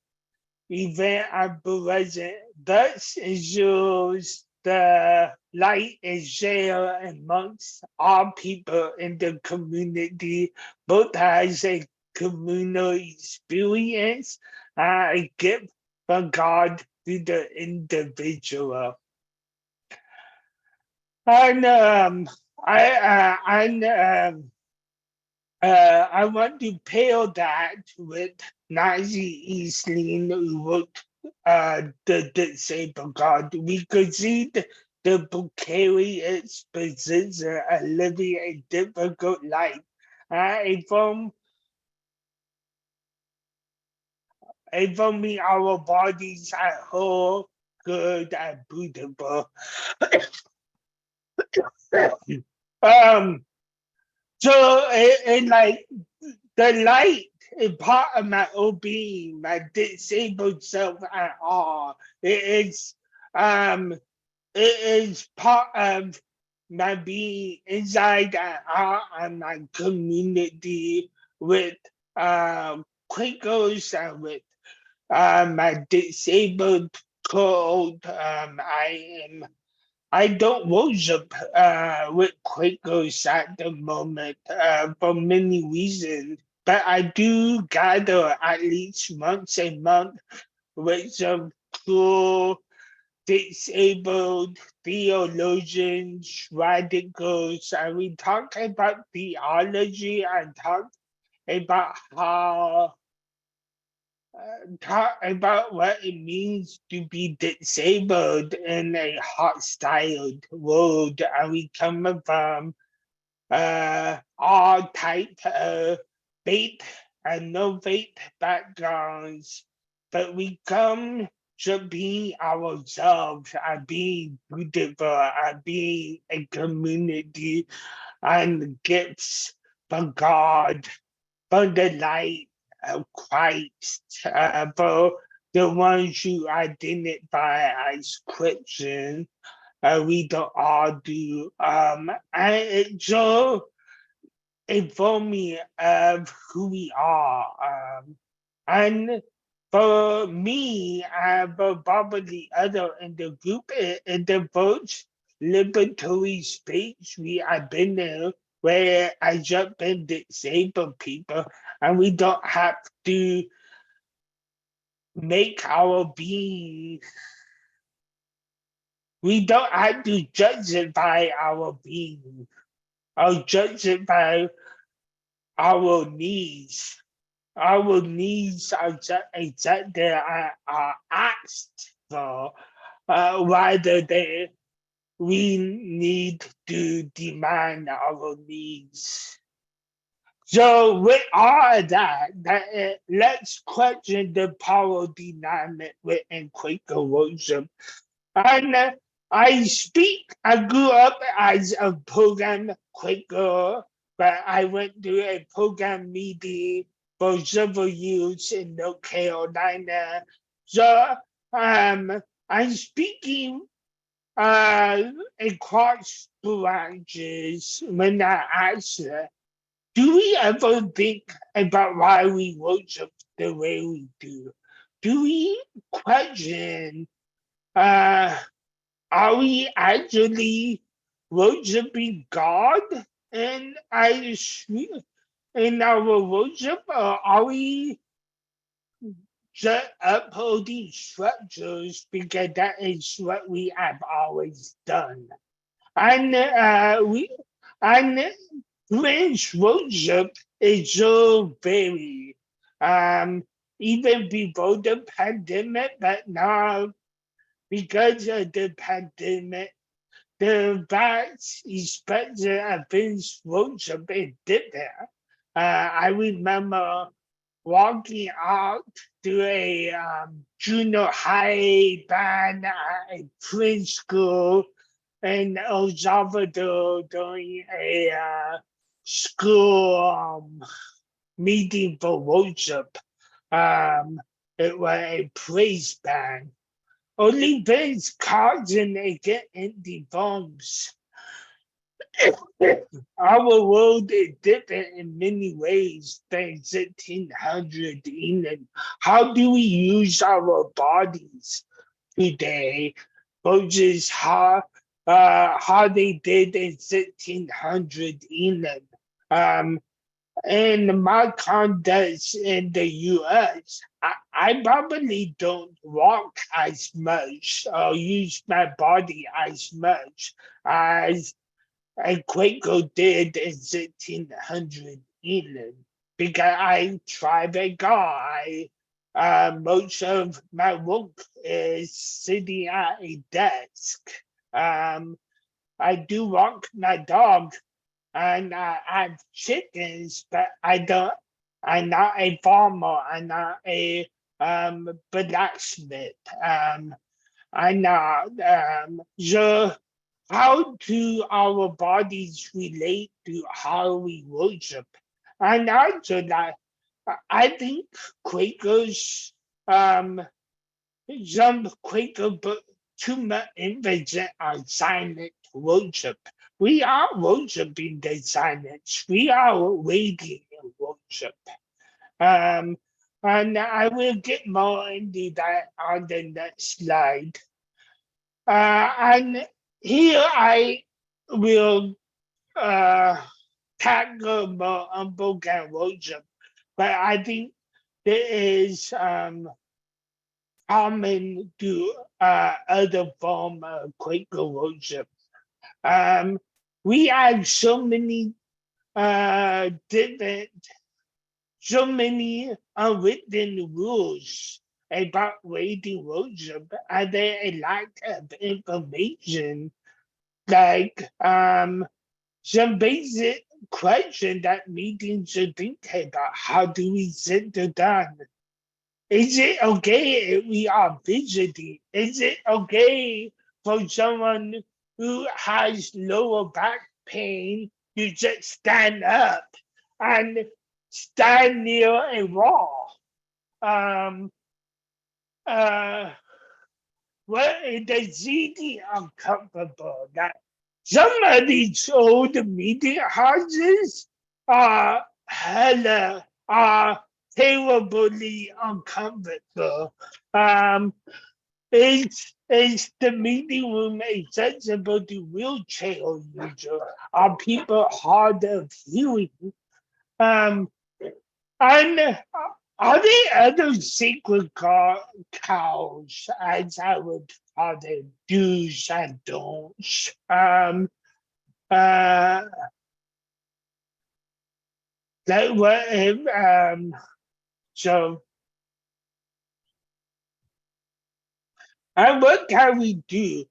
event at present, thus ensures the light is shared amongst all people in the community, both as a communal experience and a gift from God to the individual. And I want to pair that with Nancy Eastling, who wrote The Disabled God. We could see the precarious position of living a difficult life. Informing our bodies are whole, good, and beautiful. So, and like the light is part of my being, my disabled self at all. It is part of my being inside and out and my community with Quakers and with my disabled code. I don't worship with Quakers at the moment for many reasons, but I do gather at least once a month with some cool disabled theologians, radicals, and we talk about theology and talk about what it means to be disabled in a hostile world, and we come from all types of faith and no faith backgrounds, but we come to be ourselves and being beautiful and being a community and gifts from God, from the light of Christ, for the ones who identify as Christian. We don't all do. And it so inform me of who we are. And for me, for probably other in the group, in the first liberatory space we have been there, where I just been disabled people, and we don't have to make our being, we don't have to justify our being. or justify our needs. Our needs are exactly are asked for, rather than we need to demand our needs. So with all that, let's question the power dynamic within Quaker worship. And I grew up as a program Quaker, but I went to a program meeting for several years in North Carolina. So I'm speaking across branches when I ask her, do we ever think about why we worship the way we do? Do we question, are we actually worshiping God in our worship, or are we just upholding structures because that is what we have always done? And French worship is so very, even before the pandemic, but now because of the pandemic, the vast spectrum of French worship is different. I remember walking out to a junior high band at a French school in El Salvador during a school meeting for worship. It was a praise band. Only Vince Carson get empty bombs. Our world is different in many ways than 1600 England. How do we use our bodies today versus how they did in 1600 England? In my context in the US, I probably don't walk as much or use my body as much as a Quaker did in 1600 England because I drive a car. Most of my work is sitting at a desk. I do walk my dog and I have chickens, but I'm not a farmer. I'm not a blacksmith. I'm not. So how do our bodies relate to how we worship? And also that I think Quakers, some Quaker, but too much emphasis on silent worship. We are worshiping the silence. We are waiting in worship. And I will get more into that on the next slide. And here I will tackle more unbroken worship, but I think there is common to other form of Quaker worship. We have so many so many unwritten rules about waiting worship, and there a lack of information, like some basic question that meetings should think about. How do we settle down? Is it okay if we are visiting? Is it okay for someone who has lower back pain to just stand up and stand near a wall? Well, it is really uncomfortable that some of these old meeting houses are terribly uncomfortable. Is the meeting room accessible to wheelchair users? Are people hard of hearing? And are there other sacred cows, as I would call them, do's and don'ts? like what if so what can we do?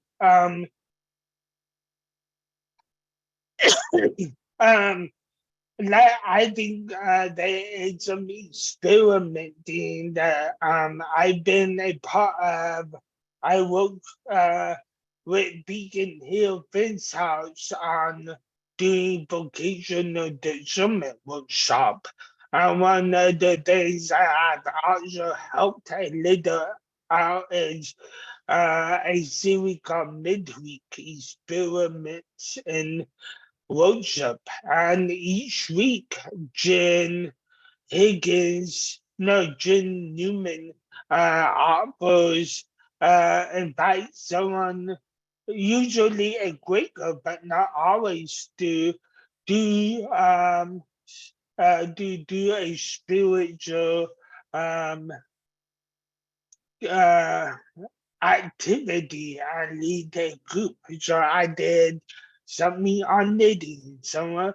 Like I think there is some experimenting that I've been a part of. I work with Beacon Hill Fence House on doing vocational discernment workshop. And one of the things I have also helped a little out is a series called Midweek Experiments in Worship. And each week, Jen Newman offers, invites someone, usually a Quaker, but not always, to do do a spiritual um, uh, activity and lead a group. So I did something on knitting. Two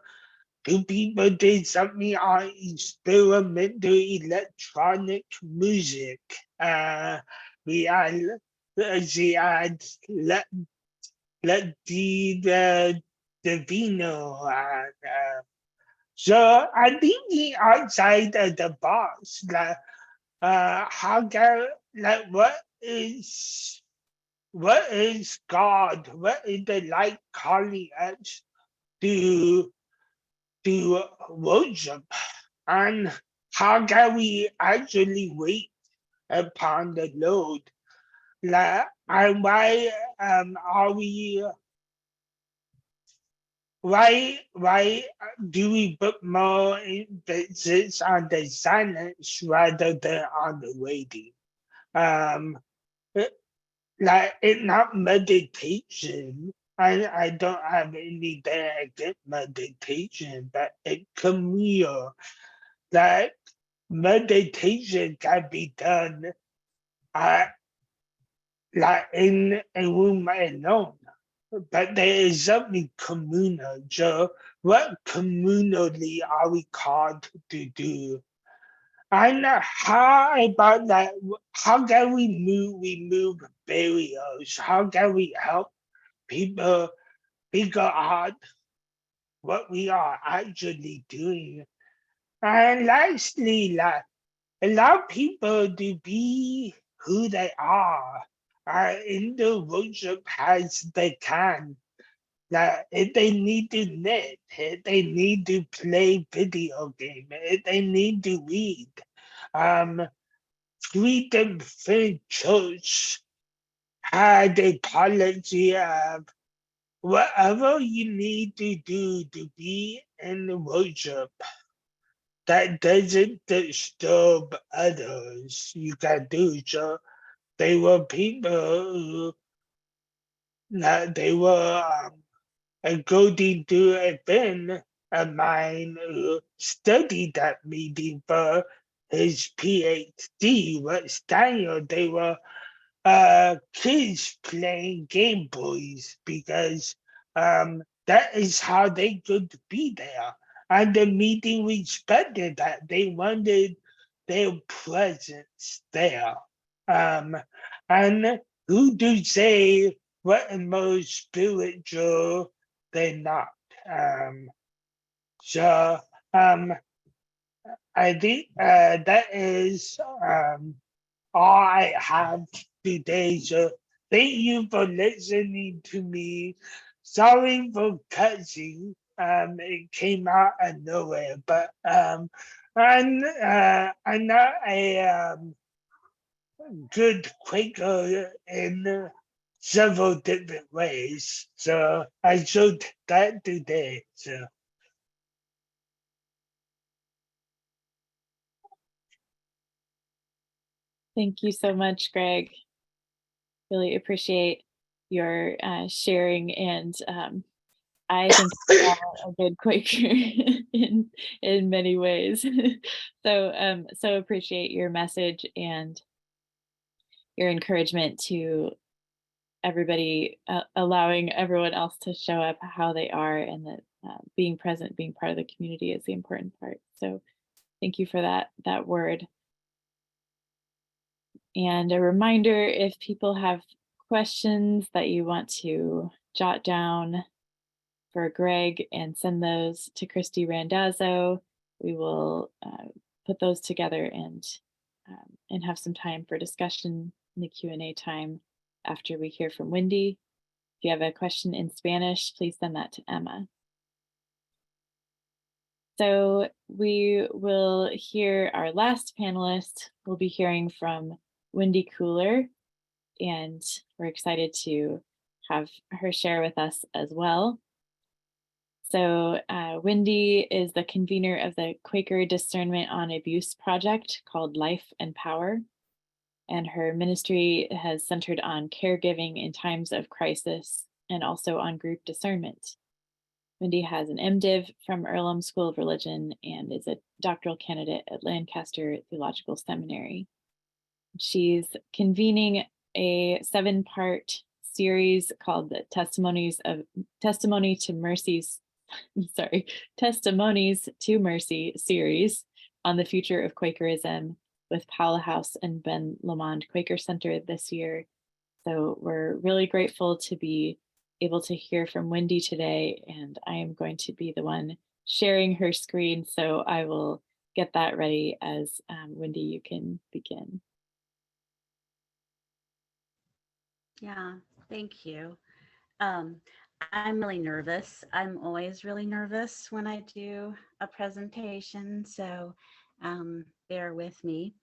people did something on experimental electronic music. We had let the Vino. So I thinking outside of the box. Like, how can, like, what is God? What is the light calling us to worship? And how can we actually wait upon the Lord? Like, and why are we? Why do we put more emphasis on the silence rather than on the waiting? Like it's not meditation. I don't have anything against meditation, but it communal. Like meditation can be done like in a room alone. But there is something communal. So what communally are we called to do? And how about that? How can we remove barriers? How can we help people figure out what we are actually doing? And lastly, like, allow people to be who they are. In the worship as they can. Like if they need to knit, if they need to play video game, if they need to read, Freedom Free Church had a policy of whatever you need to do to be in worship that doesn't disturb others, you can do. So they were people who, they were according to a friend of mine who studied that meeting for his PhD was Daniel. They were kids playing Game Boys because that is how they could be there. And the meeting respected that. They wanted their presence there. And who do say what is most spiritual they're not. So I think that is all I have today. So thank you for listening to me. Sorry for cussing. It came out of nowhere, but I'm not a good Quaker in several different ways. So I showed that today. So Thank you so much, Greg. Really appreciate your sharing, and I think we are a good Quaker in many ways. So appreciate your message and your encouragement to everybody, allowing everyone else to show up how they are, and that being present, being part of the community is the important part. So thank you for that word. And a reminder, if people have questions that you want to jot down for Greg and send those to Christy Randazzo, we will put those together and have some time for discussion in the Q&A time after we hear from Wendy. If you have a question in Spanish, please send that to Emma. So we will hear our last panelist. We'll be hearing from Wendy Cooler, and we're excited to have her share with us as well. So Wendy is the convener of the Quaker Discernment on Abuse project called Life and Power. And her ministry has centered on caregiving in times of crisis and also on group discernment. Wendy has an MDiv from Earlham School of Religion and is a doctoral candidate at Lancaster Theological Seminary. She's convening a 7-part series called the Testimonies to Mercy series on the future of Quakerism with Powell House and Ben Lomond Quaker Center this year. So we're really grateful to be able to hear from Wendy today, and I am going to be the one sharing her screen. So I will get that ready as Wendy, you can begin. Yeah, thank you. I'm really nervous. I'm always really nervous when I do a presentation, so bear with me.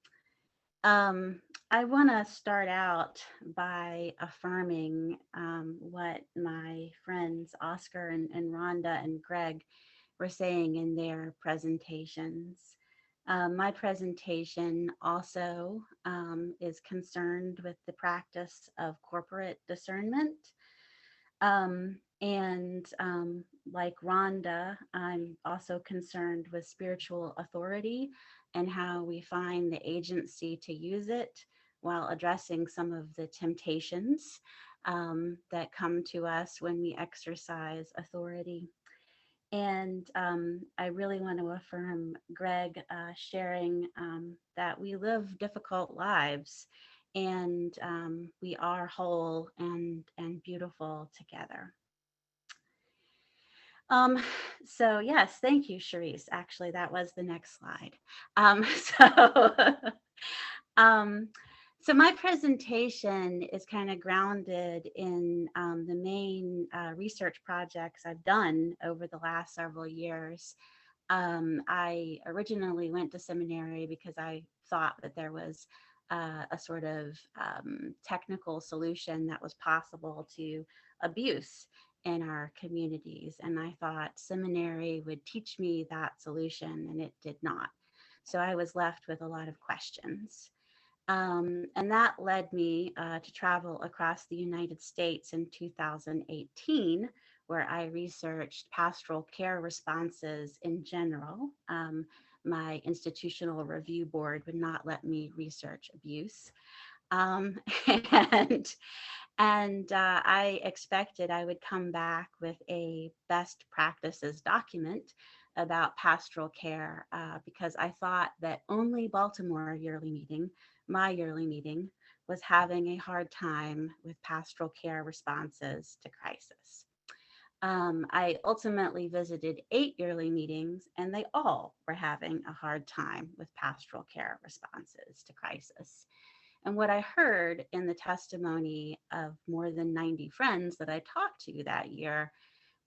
I want to start out by affirming what my friends Oscar and Rhonda and Greg were saying in their presentations. My presentation also is concerned with the practice of corporate discernment. Like Rhonda, I'm also concerned with spiritual authority and how we find the agency to use it while addressing some of the temptations that come to us when we exercise authority. And I really want to affirm Greg sharing that we live difficult lives and we are whole and beautiful together. So yes, thank you, Charisse. Actually, that was the next slide. So my presentation is kind of grounded in the main research projects I've done over the last several years. I originally went to seminary because I thought that there was a sort of technical solution that was possible to abuse in our communities. And I thought seminary would teach me that solution, and it did not. So I was left with a lot of questions. And that led me to travel across the United States in 2018, where I researched pastoral care responses in general. My institutional review board would not let me research abuse. And I expected I would come back with a best practices document about pastoral care because I thought that only Baltimore yearly meeting, my yearly meeting, was having a hard time with pastoral care responses to crisis. I ultimately visited 8 yearly meetings, and they all were having a hard time with pastoral care responses to crisis. And what I heard in the testimony of more than 90 friends that I talked to that year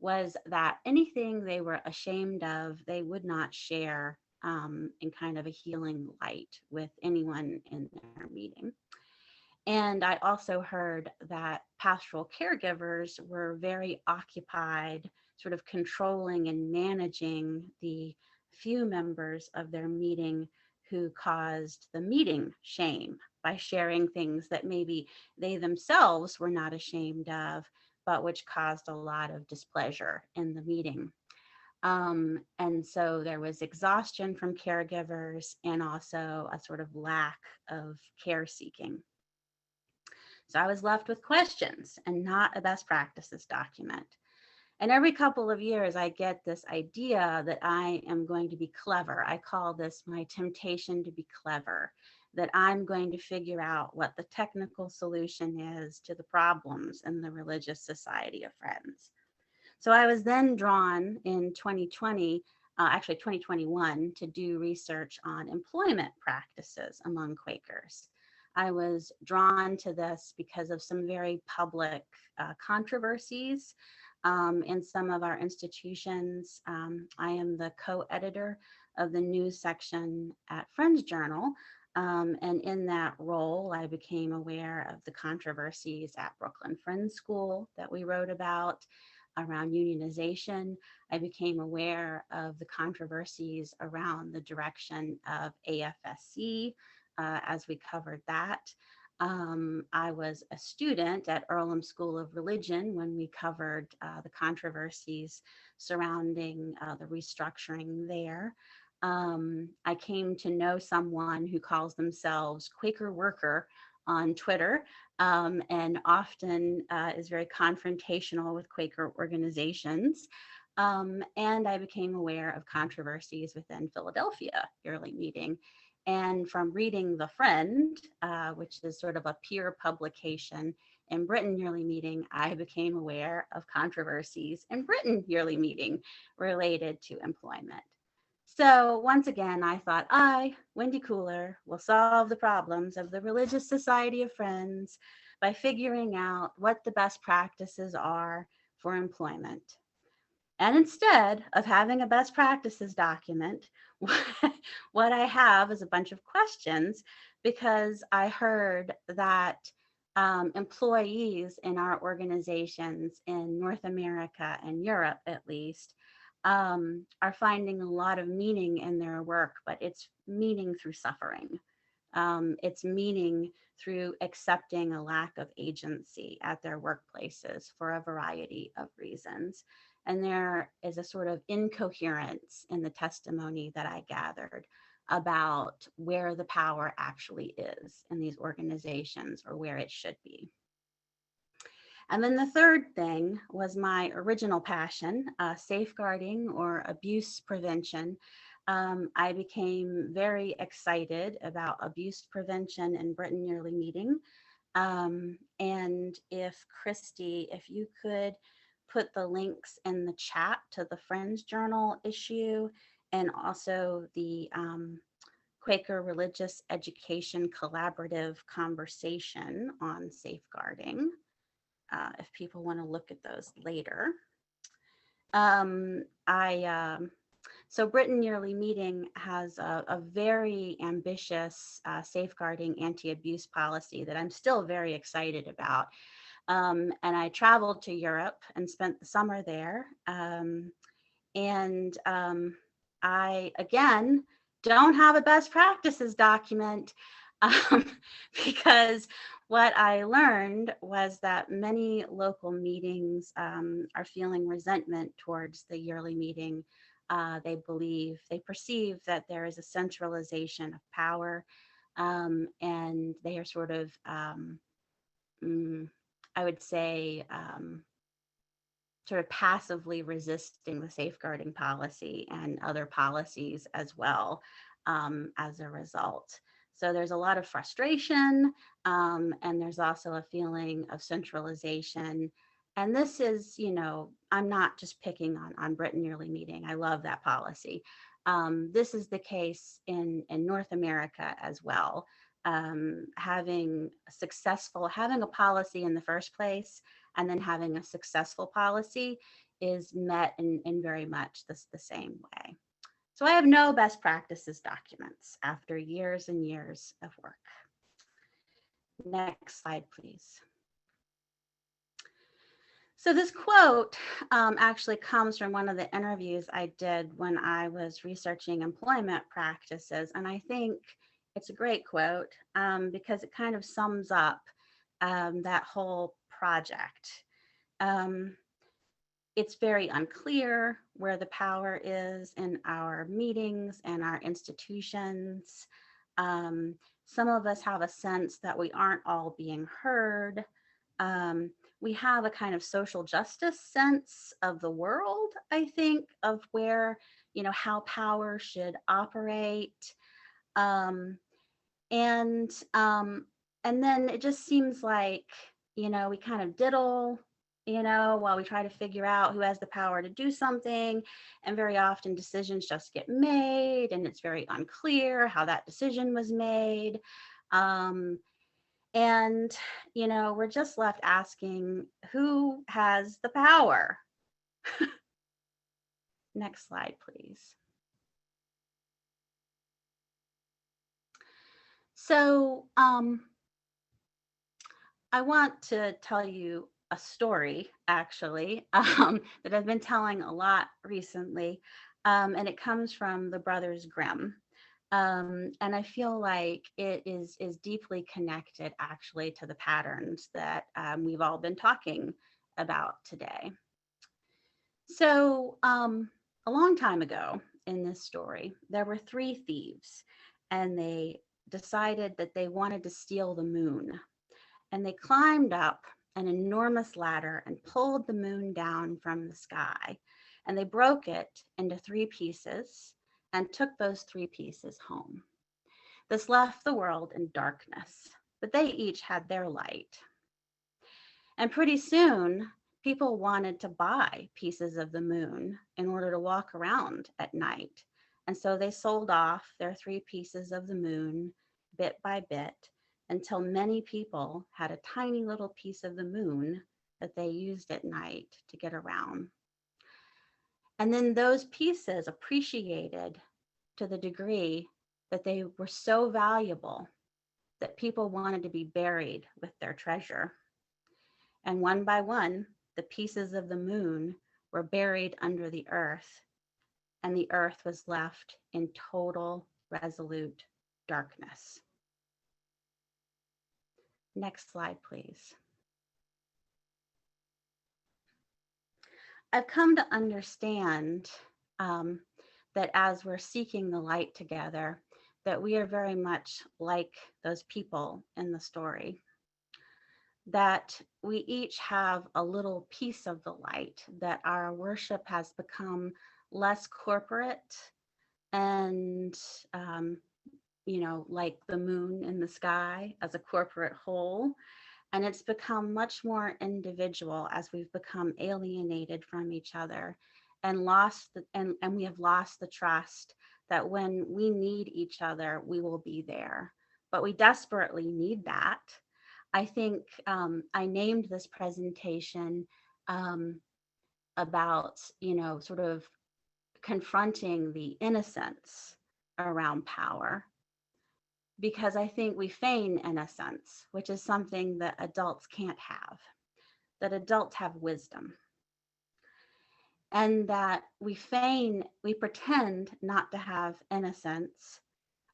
was that anything they were ashamed of, they would not share in kind of a healing light with anyone in their meeting. And I also heard that pastoral caregivers were very occupied, sort of controlling and managing the few members of their meeting who caused the meeting shame by sharing things that maybe they themselves were not ashamed of, but which caused a lot of displeasure in the meeting. And so there was exhaustion from caregivers and also a sort of lack of care seeking. So I was left with questions and not a best practices document. And every couple of years, I get this idea that I am going to be clever. I call this my temptation to be clever, that I'm going to figure out what the technical solution is to the problems in the Religious Society of Friends. So I was then drawn in 2020, actually 2021, to do research on employment practices among Quakers. I was drawn to this because of some very public controversies in some of our institutions. I am the co-editor of the news section at Friends Journal. And in that role, I became aware of the controversies at Brooklyn Friends School that we wrote about around unionization. I became aware of the controversies around the direction of AFSC as we covered that. I was a student at Earlham School of Religion when we covered the controversies surrounding the restructuring there. I came to know someone who calls themselves Quaker Worker on Twitter and often is very confrontational with Quaker organizations. And I became aware of controversies within Philadelphia Yearly Meeting. And from reading The Friend, which is sort of a peer publication in Britain Yearly Meeting, I became aware of controversies in Britain Yearly Meeting related to employment. So once again, I thought I, Wendy Cooler, will solve the problems of the Religious Society of Friends by figuring out what the best practices are for employment. And instead of having a best practices document, what I have is a bunch of questions because I heard that employees in our organizations in North America and Europe, at least, are finding a lot of meaning in their work, but it's meaning through suffering. It's meaning through accepting a lack of agency at their workplaces for a variety of reasons. And there is a sort of incoherence in the testimony that I gathered about where the power actually is in these organizations or where it should be. And then the third thing was my original passion, safeguarding or abuse prevention. I became very excited about abuse prevention in Britain Yearly Meeting. And if Christy, if you could put the links in the chat to the Friends Journal issue and also the Quaker Religious Education Collaborative conversation on safeguarding. If people want to look at those later. So Britain Yearly Meeting has a very ambitious safeguarding anti-abuse policy that I'm still very excited about. And I traveled to Europe and spent the summer there. I, again, don't have a best practices document because what I learned was that many local meetings are feeling resentment towards the yearly meeting. They perceive that there is a centralization of power, and they are sort of, I would say, sort of passively resisting the safeguarding policy and other policies as well as a result. So there's a lot of frustration, and there's also a feeling of centralization. And this is, you know, I'm not just picking on Britain Yearly Meeting. I love that policy. This is the case in North America as well. Having a policy in the first place and then having a successful policy is met in very much the same way. So I have no best practices documents after years and years of work. Next slide, please. So this quote actually comes from one of the interviews I did when I was researching employment practices. And I think it's a great quote because it kind of sums up that whole project. It's very unclear where the power is in our meetings and our institutions. Some of us have a sense that we aren't all being heard. We have a kind of social justice sense of the world, I think, of where, how power should operate. And then it just seems like, we kind of diddle, while we try to figure out who has the power to do something. And very often decisions just get made, and it's very unclear how that decision was made. And, we're just left asking, who has the power? Next slide, please. So I want to tell you a story, actually, that I've been telling a lot recently, and it comes from the Brothers Grimm. And I feel like it is deeply connected, actually, to the patterns that we've all been talking about today. So a long time ago in this story, there were 3 thieves, and they decided that they wanted to steal the moon. And they climbed up an enormous ladder and pulled the moon down from the sky. And they broke it into 3 pieces and took those 3 pieces home. This left the world in darkness, but they each had their light. And pretty soon, people wanted to buy pieces of the moon in order to walk around at night. And so they sold off their 3 pieces of the moon bit by bit, until many people had a tiny little piece of the moon that they used at night to get around. And then those pieces appreciated to the degree that they were so valuable that people wanted to be buried with their treasure. And one by one, the pieces of the moon were buried under the earth, and the earth was left in total, resolute darkness. Next slide, please. I've come to understand that as we're seeking the light together, that we are very much like those people in the story, that we each have a little piece of the light, that our worship has become less corporate and like the moon in the sky as a corporate whole. And it's become much more individual as we've become alienated from each other and we have lost the trust that when we need each other, we will be there. But we desperately need that. I think I named this presentation about, sort of confronting the innocence around power, because I think we feign innocence, which is something that adults can't have, that adults have wisdom. And that we pretend not to have innocence.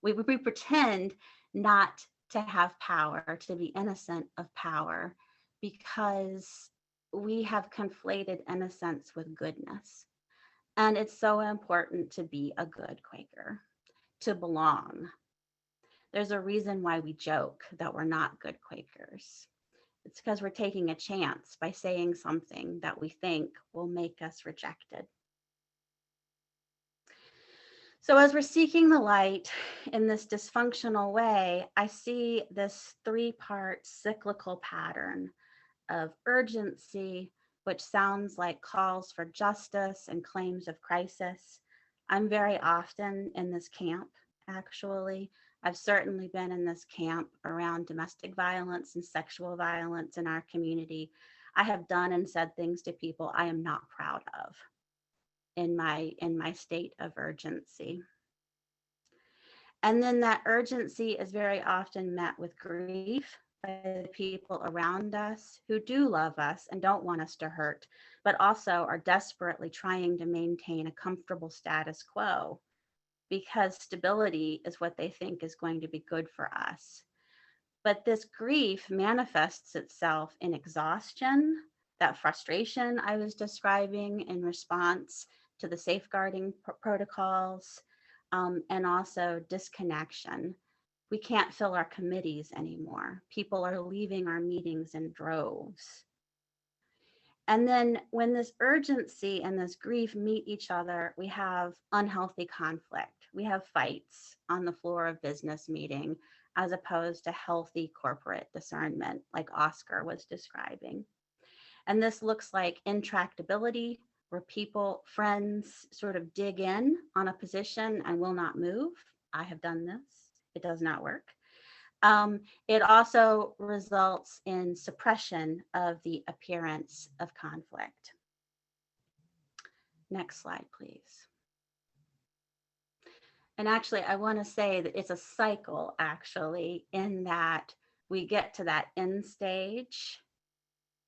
We pretend not to have power, to be innocent of power, because we have conflated innocence with goodness. And it's so important to be a good Quaker, to belong. There's a reason why we joke that we're not good Quakers. It's because we're taking a chance by saying something that we think will make us rejected. So as we're seeking the light in this dysfunctional way, I see this 3-part cyclical pattern of urgency, which sounds like calls for justice and claims of crisis. I'm very often in this camp, actually. I've certainly been in this camp around domestic violence and sexual violence in our community. I have done and said things to people I am not proud of in my state of urgency. And then that urgency is very often met with grief by the people around us who do love us and don't want us to hurt, but also are desperately trying to maintain a comfortable status quo, because stability is what they think is going to be good for us. But this grief manifests itself in exhaustion, that frustration I was describing in response to the safeguarding protocols, and also disconnection. We can't fill our committees anymore. People are leaving our meetings in droves. And then when this urgency and this grief meet each other, we have unhealthy conflict. We have fights on the floor of business meeting as opposed to healthy corporate discernment, like Oscar was describing. And this looks like intractability, where people, friends sort of dig in on a position and will not move. I have done this. It does not work. It also results in suppression of the appearance of conflict. Next slide, please. And actually, I want to say that it's a cycle, actually, in that we get to that end stage,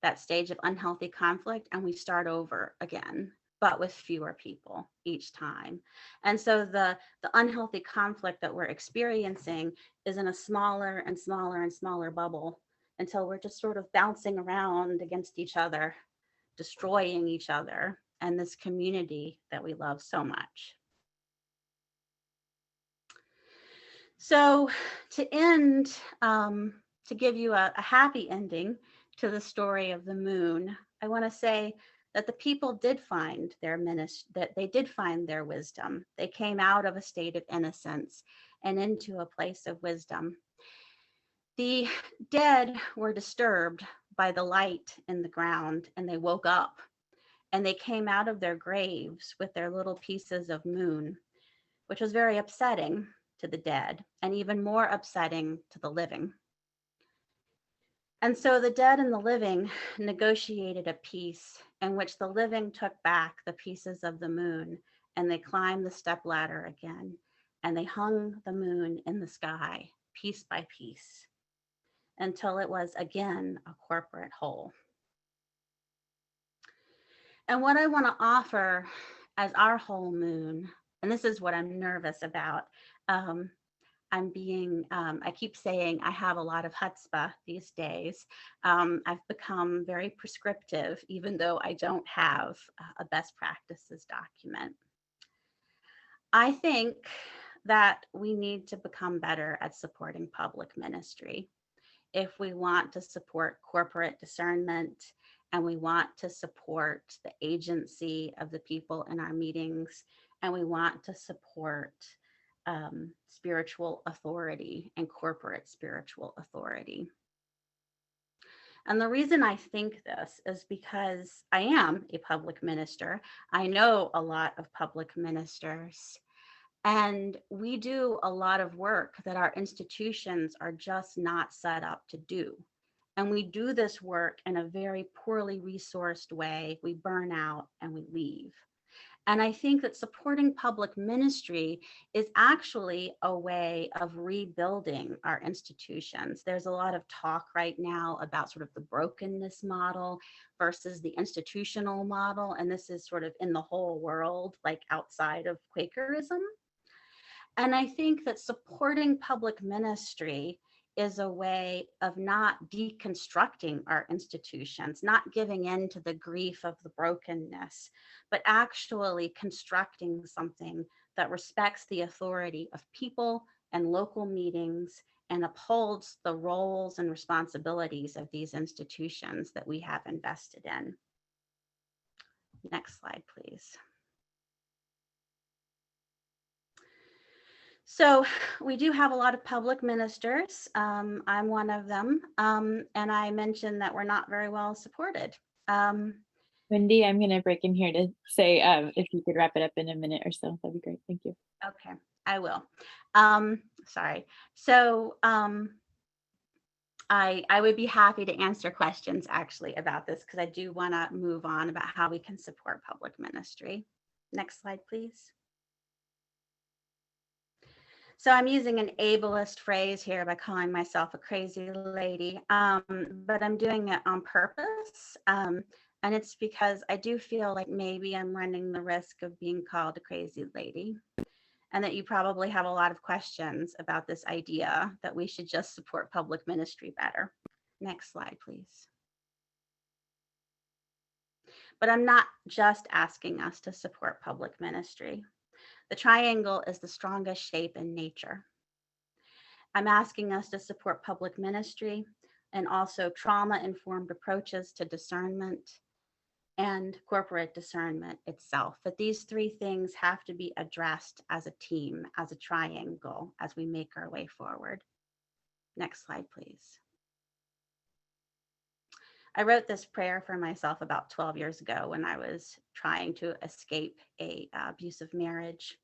that stage of unhealthy conflict, and we start over again, but with fewer people each time. And so the unhealthy conflict that we're experiencing is in a smaller and smaller and smaller bubble until we're just sort of bouncing around against each other, destroying each other and this community that we love so much. So to end, to give you a happy ending to the story of the moon, I want to say that the people did find their that they did find their wisdom. They came out of a state of innocence and into a place of wisdom. The dead were disturbed by the light in the ground, and they woke up, and they came out of their graves with their little pieces of moon, which was very upsetting to the dead and even more upsetting to the living. And so the dead and the living negotiated a peace in which the living took back the pieces of the moon, and they climbed the stepladder again, and they hung the moon in the sky piece by piece until it was again a corporate whole. And what I want to offer as our whole moon, and this is what I'm nervous about, I keep saying I have a lot of chutzpah these days. I've become very prescriptive, even though I don't have a best practices document. I think that we need to become better at supporting public ministry if we want to support corporate discernment and we want to support the agency of the people in our meetings, and we want to support spiritual authority and corporate spiritual authority. And the reason I think this is because I am a public minister. I know a lot of public ministers, and we do a lot of work that our institutions are just not set up to do. And we do this work in a very poorly resourced way. We burn out and we leave. And I think that supporting public ministry is actually a way of rebuilding our institutions. There's a lot of talk right now about sort of the brokenness model versus the institutional model. And this is sort of in the whole world, like outside of Quakerism. And I think that supporting public ministry is a way of not deconstructing our institutions, not giving in to the grief of the brokenness, but actually constructing something that respects the authority of people and local meetings and upholds the roles and responsibilities of these institutions that we have invested in. Next slide, please. So we do have a lot of public ministers. I'm one of them. And I mentioned that we're not very well supported. Wendy, I'm going to break in here to say if you could wrap it up in a minute or so, that'd be great. Thank you. Okay, I will. Sorry. So I would be happy to answer questions actually about this, because I do want to move on about how we can support public ministry. Next slide, please. So I'm using an ableist phrase here by calling myself a crazy lady, but I'm doing it on purpose. And it's because I do feel like maybe I'm running the risk of being called a crazy lady, and that you probably have a lot of questions about this idea that we should just support public ministry better. Next slide, please. But I'm not just asking us to support public ministry. The triangle is the strongest shape in nature. I'm asking us to support public ministry and also trauma-informed approaches to discernment and corporate discernment itself. But these three things have to be addressed as a team, as a triangle, as we make our way forward. Next slide, please. I wrote this prayer for myself about 12 years ago when I was trying to escape a abusive marriage.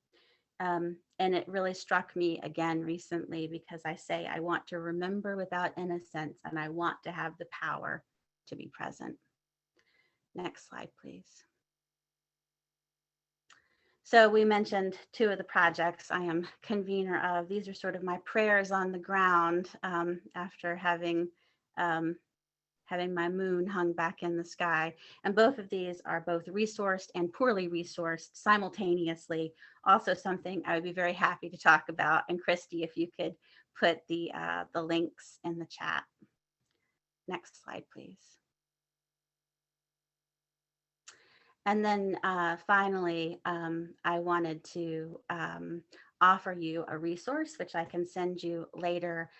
And it really struck me again recently because I say, I want to remember without innocence, and I want to have the power to be present. Next slide, please. So we mentioned two of the projects I am convener of. These are sort of my prayers on the ground after having my moon hung back in the sky. And both of these are both resourced and poorly resourced simultaneously. Also something I would be very happy to talk about. And Christy, if you could put the links in the chat. Next slide, please. And then finally, I wanted to offer you a resource, which I can send you later.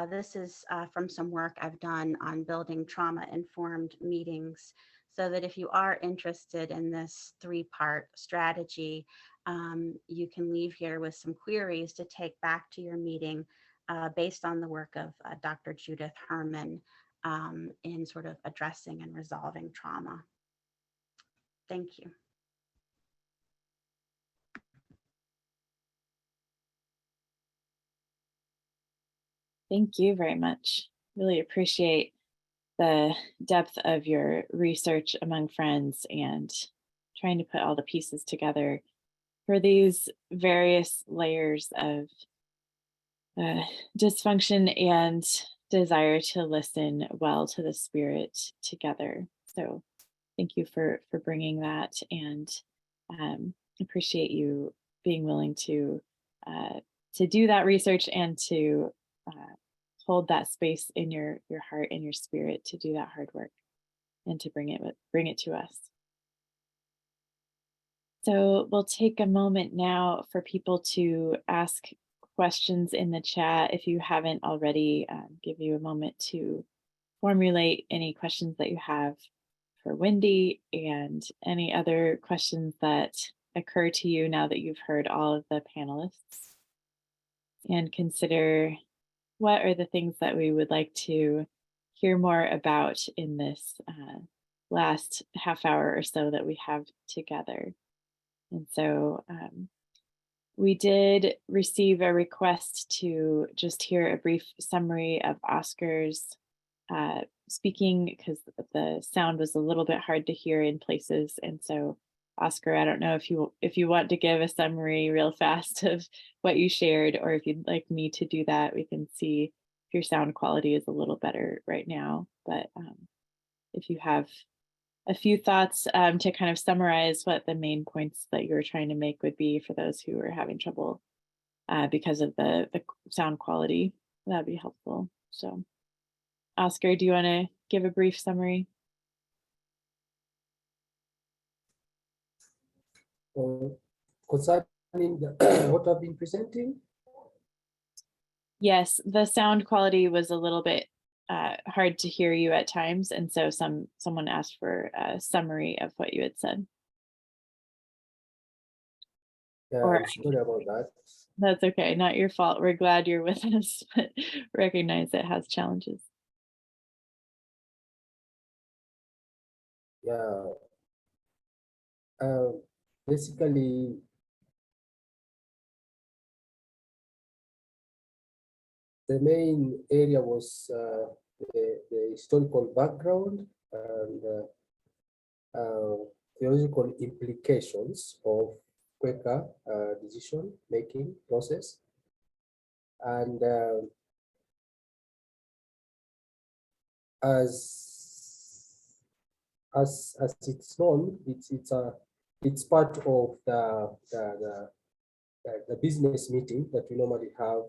This is from some work I've done on building trauma-informed meetings, so that if you are interested in this three-part strategy, you can leave here with some queries to take back to your meeting based on the work of Dr. Judith Herman in sort of addressing and resolving trauma. Thank you. Thank you very much. Really appreciate the depth of your research among friends and trying to put all the pieces together for these various layers of dysfunction and desire to listen well to the spirit together. So thank you for bringing that, and appreciate you being willing to do that research and to hold that space in your heart and your spirit to do that hard work and to bring it to us. So we'll take a moment now for people to ask questions in the chat. If you haven't already, give you a moment to formulate any questions that you have for Wendy and any other questions that occur to you now that you've heard all of the panelists, and consider what are the things that we would like to hear more about in this last half hour or so that we have together. And so we did receive a request to just hear a brief summary of Oscar's speaking, because the sound was a little bit hard to hear in places. And so Oscar, I don't know if you want to give a summary real fast of what you shared, or if you'd like me to do that. We can see if your sound quality is a little better right now. But if you have a few thoughts to kind of summarize what the main points that you were trying to make would be for those who are having trouble because of the sound quality, that'd be helpful. So Oscar, do you want to give a brief summary? Concerning what I've been presenting? Yes, the sound quality was a little bit hard to hear you at times, and so someone asked for a summary of what you had said. Yeah, I'm sorry about that. That's okay, not your fault. We're glad you're with us, but recognize it has challenges. Yeah. Basically, the main area was the historical background and theological implications of Quaker decision-making process. And as it's known, it's part of the business meeting that we normally have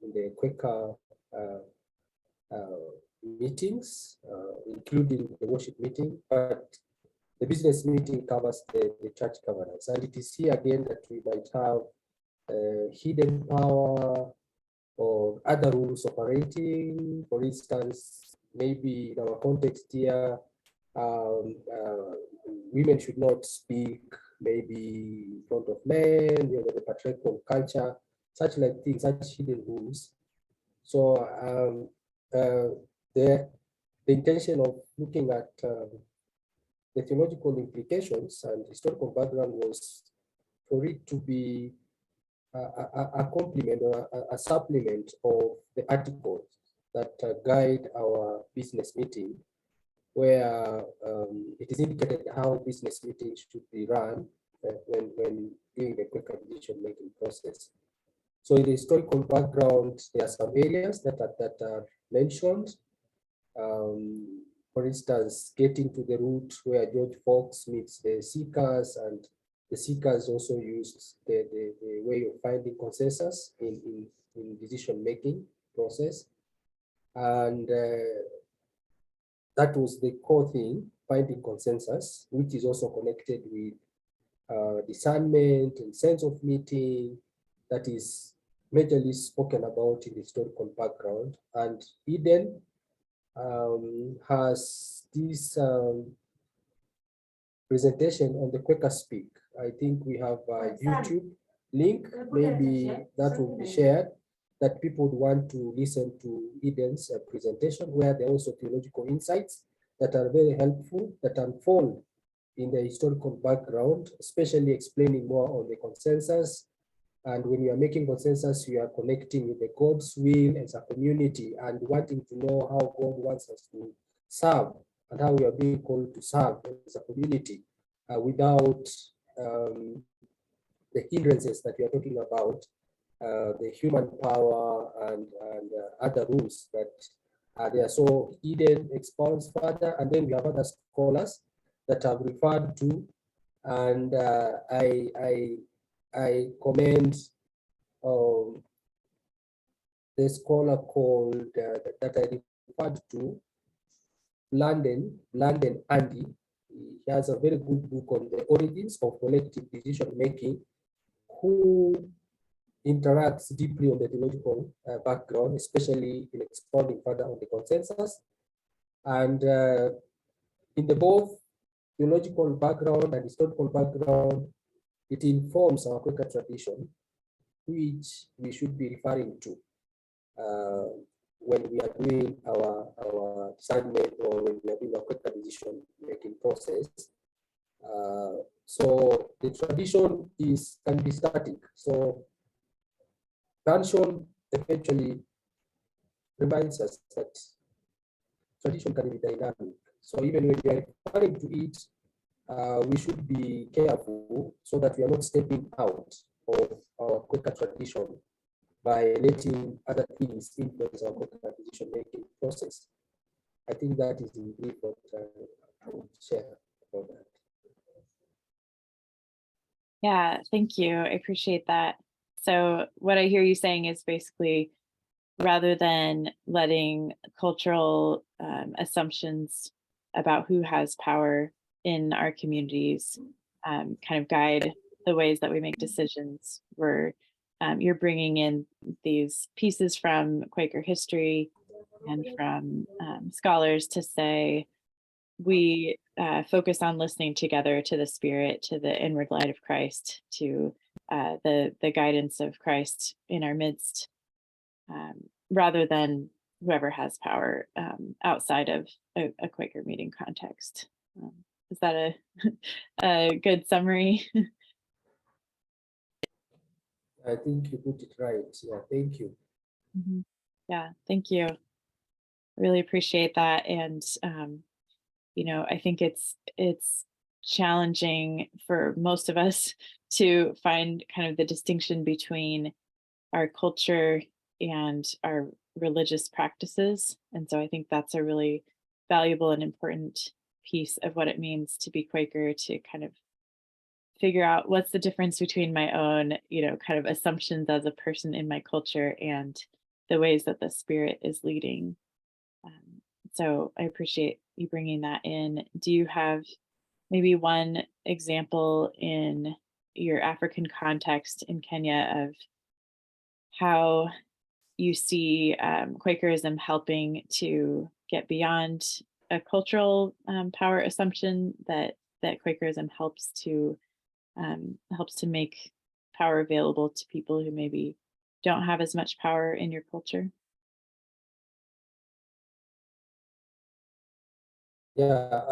in the Quaker meetings, including the worship meeting, but the business meeting covers the church governance. And it is here again that we might have hidden power or other rules operating. For instance, maybe in our context here, women should not speak maybe in front of men, the patriarchal culture, such like things, such hidden rules. So the intention of looking at the theological implications and historical background was for it to be a complement or a supplement of the articles that guide our business meeting, where it is indicated how business meetings should be run when doing the Quaker decision-making process. So in the historical background, there are some areas that are mentioned. For instance, getting to the root where George Fox meets the seekers, and the seekers also used the way of finding consensus in decision-making process. And that was the core thing, finding consensus, which is also connected with discernment and sense of meeting, that is majorly spoken about in the historical background. And Eden has this presentation on the Quaker Speak. I think we have a YouTube link, maybe that will be shared, that people would want to listen to Eden's presentation, where there are also theological insights that are very helpful, that unfold in the historical background, especially explaining more on the consensus. And when you are making consensus, you are connecting with the God's will as a community and wanting to know how God wants us to serve and how we are being called to serve as a community without the hindrances that we are talking about, the human power and other rules that are there. So Eden expounds further, and then we have other scholars that have referred to, and I commend the scholar called that I referred to, London Andy. He has a very good book on the origins of collective decision making, who interacts deeply on the theological background, especially in expounding further on the consensus. And in the both theological background and historical background, it informs our Quaker tradition, which we should be referring to when we are doing our discernment or when we are doing our Quaker decision-making process. So the tradition can be static. So tradition eventually reminds us that tradition can be dynamic. So even when we are referring to it, we should be careful so that we are not stepping out of our Quaker tradition by letting other things influence our Quaker decision-making process. I think that is in brief what I would share about that. Yeah, thank you. I appreciate that. So what I hear you saying is basically, rather than letting cultural assumptions about who has power in our communities kind of guide the ways that we make decisions, you're bringing in these pieces from Quaker history and from scholars to say, we focus on listening together to the Spirit, to the inward light of Christ, to the guidance of Christ in our midst, rather than whoever has power outside of a Quaker meeting context. Is that a good summary? I think you put it right. Yeah, thank you. Mm-hmm. Yeah, thank you. Really appreciate that. And I think it's challenging for most of us to find kind of the distinction between our culture and our religious practices. And so I think that's a really valuable and important piece of what it means to be Quaker, to kind of figure out what's the difference between my own, kind of assumptions as a person in my culture and the ways that the Spirit is leading. So I appreciate you bringing that in. Do you have maybe one example in your African context in Kenya of how you see Quakerism helping to get beyond a cultural power assumption, that Quakerism helps to make power available to people who maybe don't have as much power in your culture? Yeah,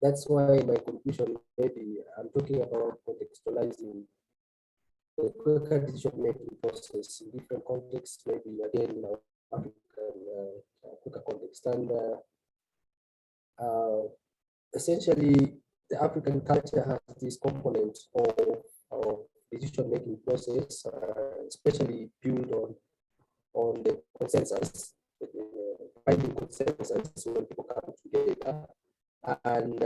that's why my conclusion, maybe I'm talking about contextualizing the Quaker decision-making process in different contexts, maybe again in our African Quaker context. And essentially, the African culture has this component of decision-making process, especially built on the consensus, finding consensus when people come together, and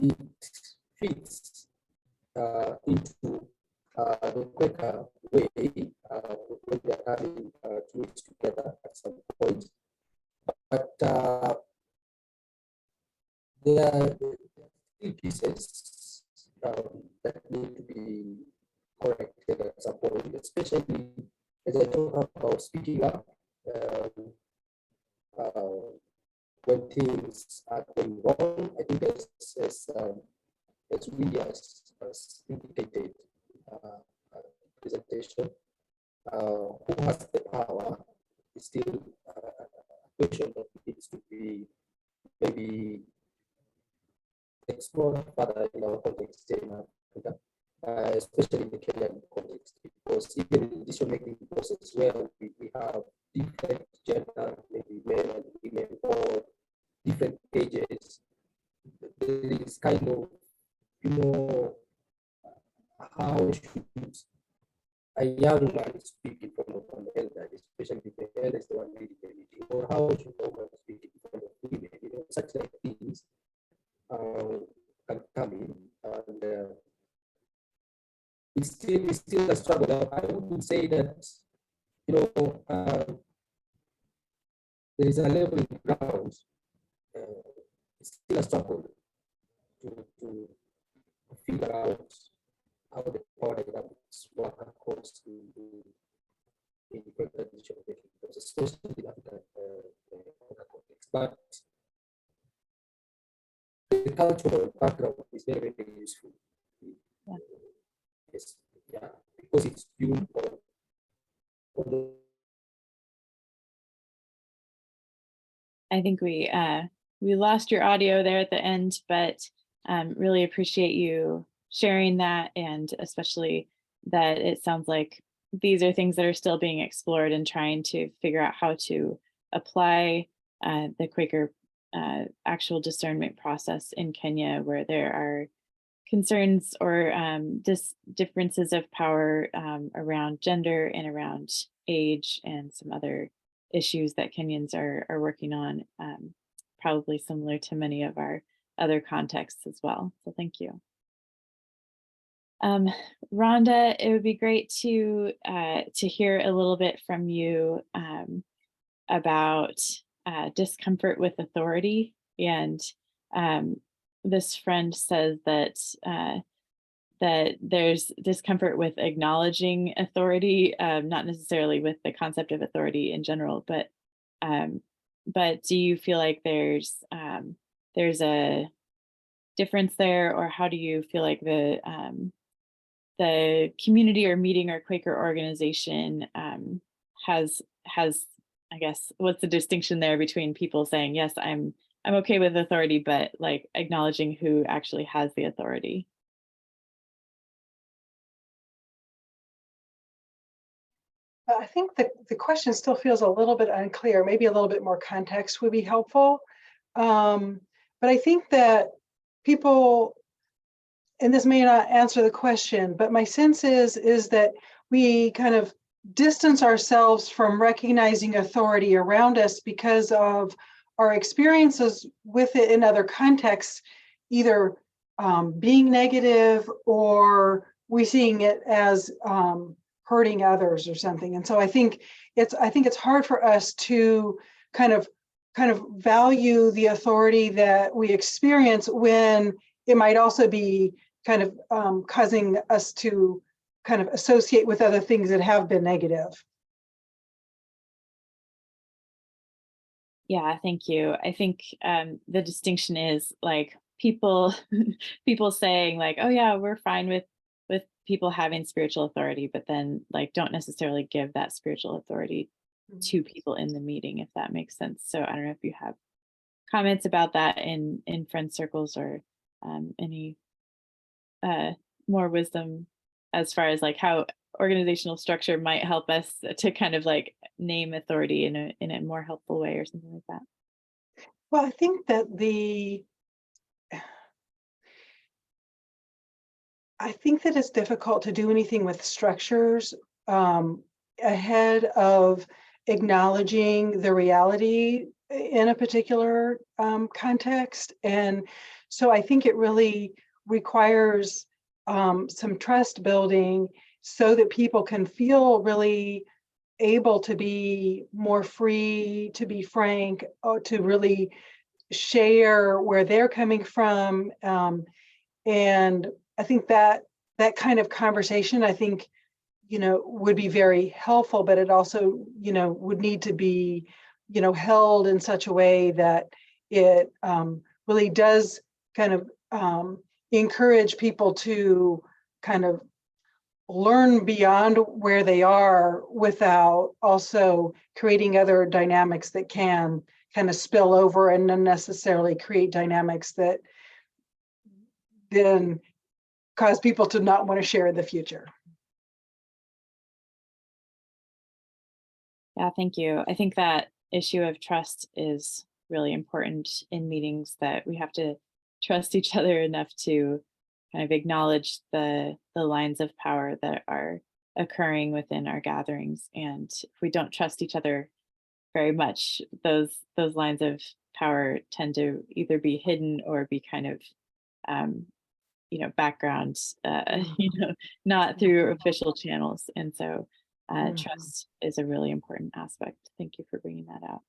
it fits into the Quaker way when they are coming to meet together at some point. But there are three pieces that need to be corrected at some point, especially as I talk about speaking up when things are going wrong. I think as we as indicated presentation, who has the power is still a question that needs to be maybe explored further in our context in Africa, especially in the Kenyan context, because even in the decision-making process where we have different gender, maybe men and women, or different ages, there is kind of, how should a young man speak in front of an elder, especially if the elder is the one leading the meeting, or how should a woman speak in front of women, such like things can come in, and it's still a struggle. I would say that, there is a level ground. It's still a struggle to figure out how the power dynamics work across in Quaker decision-making process, especially in African context. But the cultural background is very, very useful. Yeah. Yes, yeah, because it's built on the. I think we lost your audio there at the end, but really appreciate you sharing that, and especially that it sounds like these are things that are still being explored and trying to figure out how to apply the Quaker actual discernment process in Kenya, where there are concerns or differences of power around gender and around age and some other issues that Kenyans are working on, probably similar to many of our other contexts as well. So thank you. Rhonda, it would be great to hear a little bit from you about discomfort with authority. And this friend says that that there's discomfort with acknowledging authority, not necessarily with the concept of authority in general, but do you feel like there's a difference there, or how do you feel like the community or meeting or Quaker organization has, I guess, what's the distinction there between people saying, yes, I'm okay with authority, but like acknowledging who actually has the authority? I think the question still feels a little bit unclear. Maybe a little bit more context would be helpful. But I think that people, and this may not answer the question, but my sense is that we kind of distance ourselves from recognizing authority around us because of our experiences with it in other contexts, either being negative or we seeing it as hurting others or something. And so I think it's hard for us to kind of value the authority that we experience when it might also be kind of causing us to kind of associate with other things that have been negative. Yeah, thank you. I think the distinction is like people people saying like, oh yeah, we're fine with people having spiritual authority, but then like don't necessarily give that spiritual authority to people in the meeting, if that makes sense. So I don't know if you have comments about that in friend circles, or any more wisdom as far as like how organizational structure might help us to kind of like name authority in a more helpful way or something like that. Well, I think that it's difficult to do anything with structures ahead of acknowledging the reality in a particular context. And so I think it really requires some trust building so that people can feel really able to be more free, to be frank, or to really share where they're coming from. And I think that kind of conversation, I think, would be very helpful, but it also, would need to be, held in such a way that it really does kind of encourage people to kind of learn beyond where they are without also creating other dynamics that can kind of spill over and unnecessarily create dynamics that then cause people to not want to share in the future. Yeah, thank you. I think that issue of trust is really important in meetings, that we have to trust each other enough to kind of acknowledge the lines of power that are occurring within our gatherings. And if we don't trust each other very much, those lines of power tend to either be hidden or be kind of background, not through official channels. And so trust is a really important aspect. Thank you for bringing that out.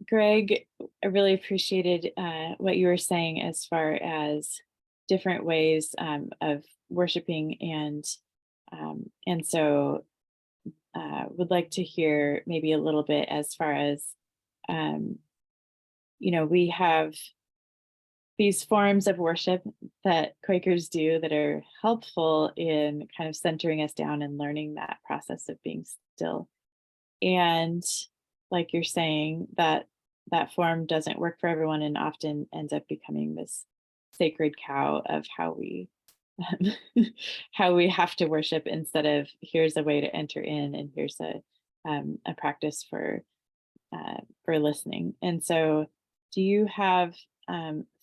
Greg, I really appreciated what you were saying as far as different ways of worshiping, and so would like to hear maybe a little bit as far as we have these forms of worship that Quakers do that are helpful in kind of centering us down and learning that process of being still. And like you're saying, that form doesn't work for everyone and often ends up becoming this sacred cow of how we have to worship, instead of here's a way to enter in and here's a practice for listening. And so do you have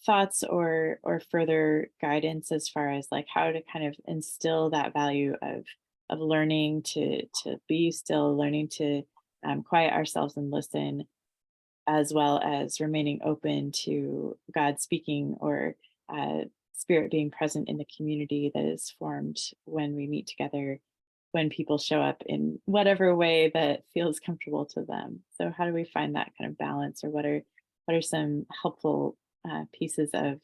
thoughts or further guidance as far as like how to kind of instill that value of learning to be still, learning to quiet ourselves and listen, as well as remaining open to God speaking, or Spirit being present in the community that is formed when we meet together, when people show up in whatever way that feels comfortable to them. So how do we find that kind of balance, or what are some helpful pieces of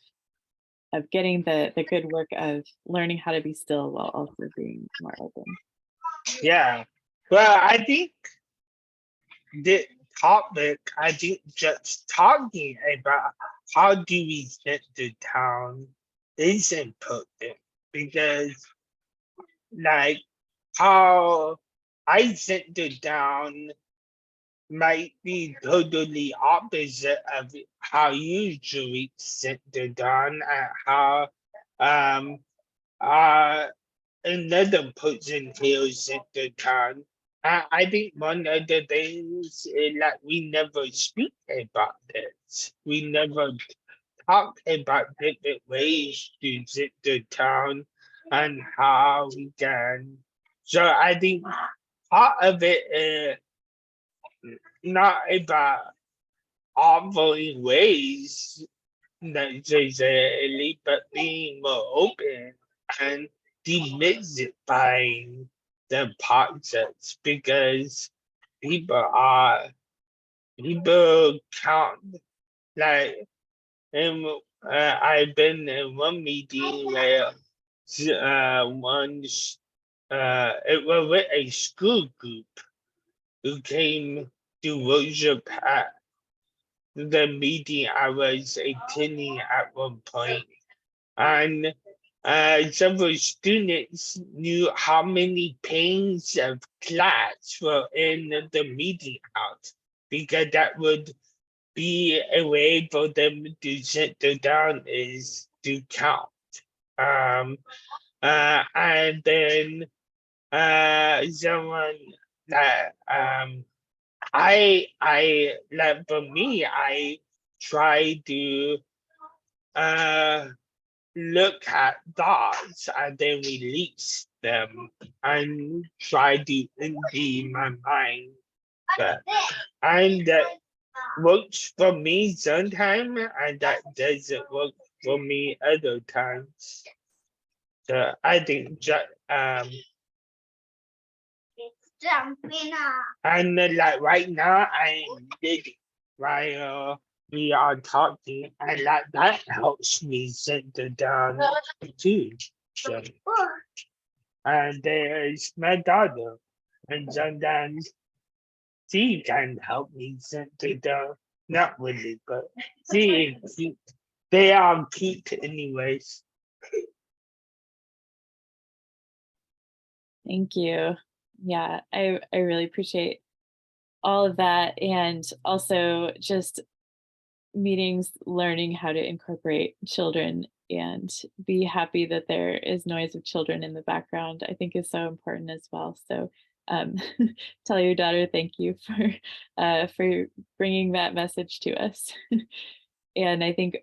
getting the good work of learning how to be still while also being more open? Yeah, well, I think the topic, just talking about how do we set the town is important, because like how I set the town might be totally opposite of how you usually set the town, and how another person here set the town. I think one of the things is that we never speak about this. We never talk about different ways to set the town and how we can. So I think part of it is not about offering ways necessarily, but being more open and demystifying the process, because people count, like, and I've been in one meeting where once it was with a school group who came to worship at the meeting I was attending at one point, and several students knew how many panes of glass were in the meeting house, because that would be a way for them to sit down is to count. And then someone that I like for me, I try to look at thoughts and then release them and try to empty my mind. And that works for me sometimes, and that doesn't work for me other times. So I think just and like right now I'm digging while we are talking, and that helps me center down too. So, and there's my daughter, and sometimes she can help me center down. Not really, but they are cute anyways. Thank you. Yeah, I really appreciate all of that, and also just meetings learning how to incorporate children and be happy that there is noise of children in the background, I think is so important as well. So um, tell your daughter thank you for bringing that message to us. And I think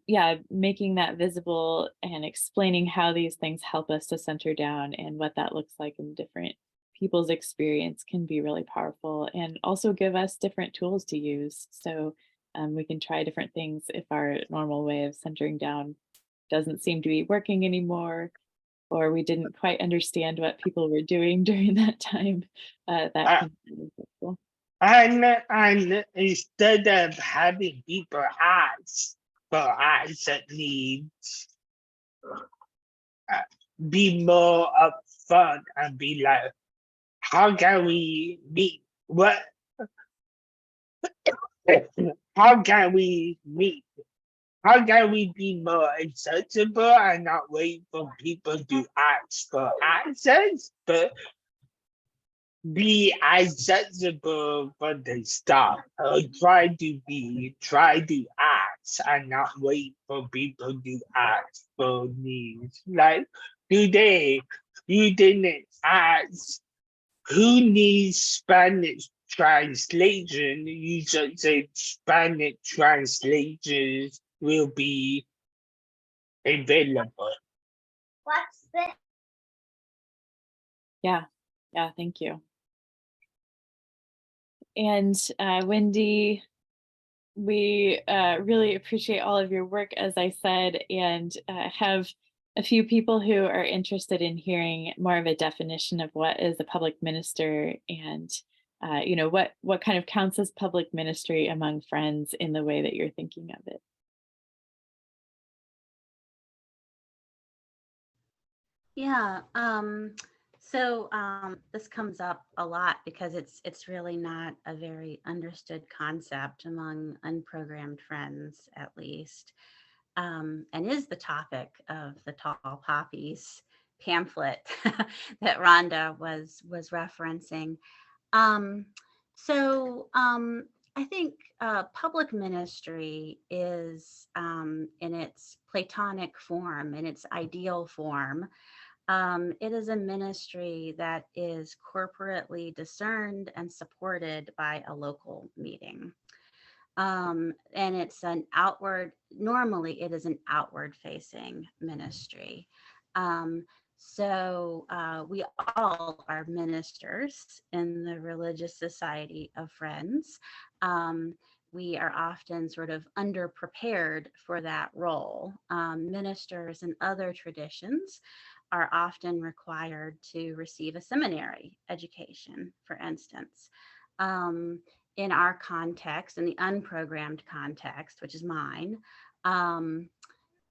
yeah, making that visible and explaining how these things help us to center down and what that looks like in different people's experience can be really powerful, and also give us different tools to use. So we can try different things if our normal way of centering down doesn't seem to be working anymore, or we didn't quite understand what people were doing during that time. That can be really helpful. And instead of having people ask for answer needs, be more upfront and be like, how can we meet? What? How can we meet? How can we be more accessible and not wait for people to ask for answers, but be accessible for the start? Or try to ask and not wait for people to ask for needs. Like today, you didn't ask who needs Spanish translation. You should say Spanish translations will be available. What's this? Yeah, thank you. And Wendy, we really appreciate all of your work, as I said, and have a few people who are interested in hearing more of a definition of what is a public minister, and you know, what kind of counts as public ministry among friends in the way that you're thinking of it. Yeah. So this comes up a lot because it's really not a very understood concept among unprogrammed friends, at least, and is the topic of the Tall Poppies pamphlet that Rhonda was referencing. I think public ministry is in its Platonic form, in its ideal form. It is a ministry that is corporately discerned and supported by a local meeting. And it's normally it is an outward facing ministry. We all are ministers in the Religious Society of Friends. We are often sort of underprepared for that role. Ministers in other traditions are often required to receive a seminary education, for instance. In our context, in the unprogrammed context, which is mine,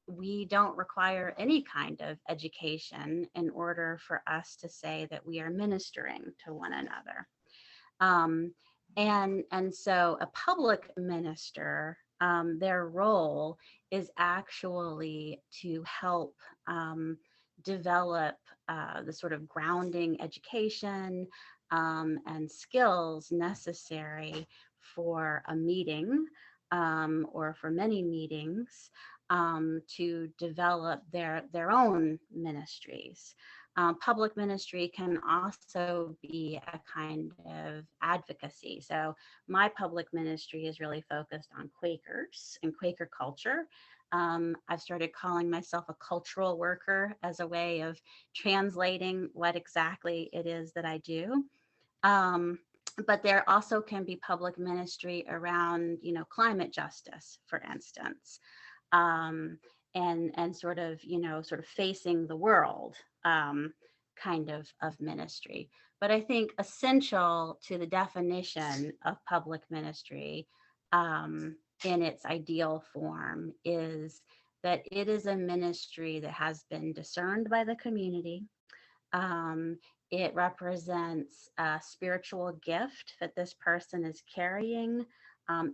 we don't require any kind of education in order for us to say that we are ministering to one another. And so a public minister, their role is actually to help develop the sort of grounding education and skills necessary for a meeting or for many meetings to develop their own ministries. Public ministry can also be a kind of advocacy. So my public ministry is really focused on Quakers and Quaker culture. I've started calling myself a cultural worker as a way of translating what exactly it is that I do. But there also can be public ministry around, climate justice, for instance, and sort of facing the world kind of ministry. But I think essential to the definition of public ministry in its ideal form is that it is a ministry that has been discerned by the community. It represents a spiritual gift that this person is carrying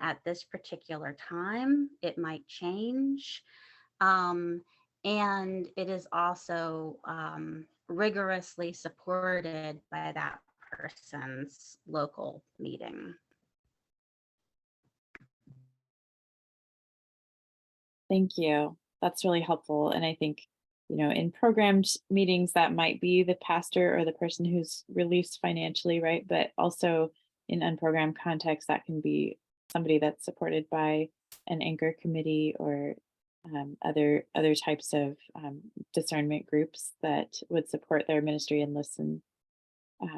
at this particular time. It might change. And it is also rigorously supported by that person's local meeting. Thank you. That's really helpful. And I think, in programmed meetings, that might be the pastor or the person who's released financially, right? But also in unprogrammed context, that can be somebody that's supported by an anchor committee or other types of discernment groups that would support their ministry and listen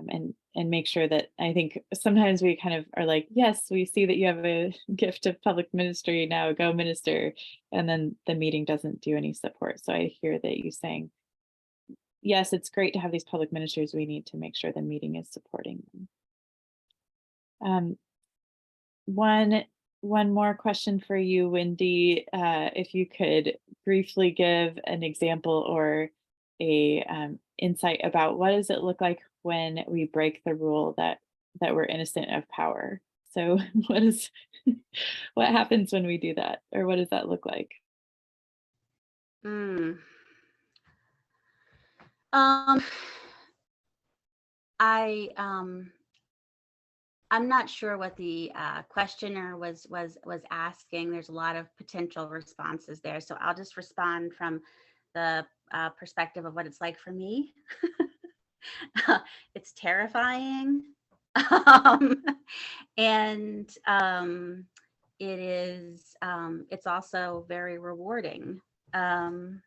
and make sure that. I think sometimes we kind of are like, yes, we see that you have a gift of public ministry, now go minister, and then the meeting doesn't do any support. So I hear that you saying, yes, it's great to have these public ministers, we need to make sure the meeting is supporting them. One more question for you, Wendy. If you could briefly give an example or a insight about what does it look like when we break the rule that we're innocent of power. So what happens when we do that, or what does that look like? I'm not sure what the questioner was asking. There's a lot of potential responses there, so I'll just respond from the perspective of what it's like for me. It's terrifying, and it is. It's also very rewarding. That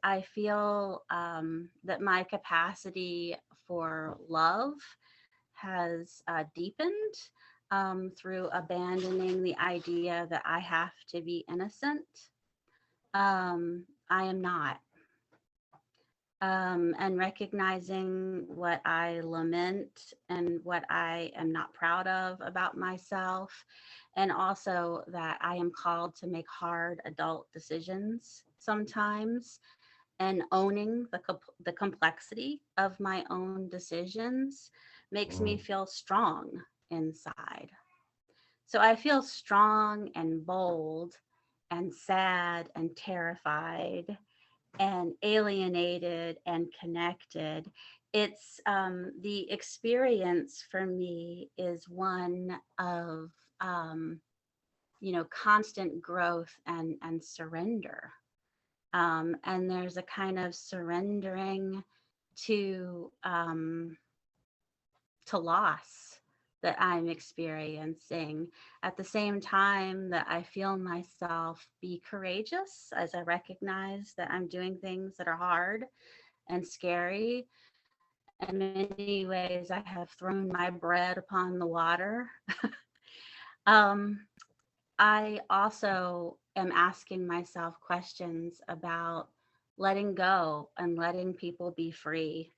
I feel that my capacity for love has deepened through abandoning the idea that I have to be innocent. I am not. And recognizing what I lament and what I am not proud of about myself, and also that I am called to make hard adult decisions sometimes, and owning the complexity of my own decisions makes me feel strong inside. So I feel strong and bold and sad and terrified and alienated and connected. It's the experience for me is one of constant growth and surrender. And there's a kind of surrendering to loss that I'm experiencing at the same time that I feel myself be courageous as I recognize that I'm doing things that are hard and scary. In many ways, I have thrown my bread upon the water. I also am asking myself questions about letting go and letting people be free,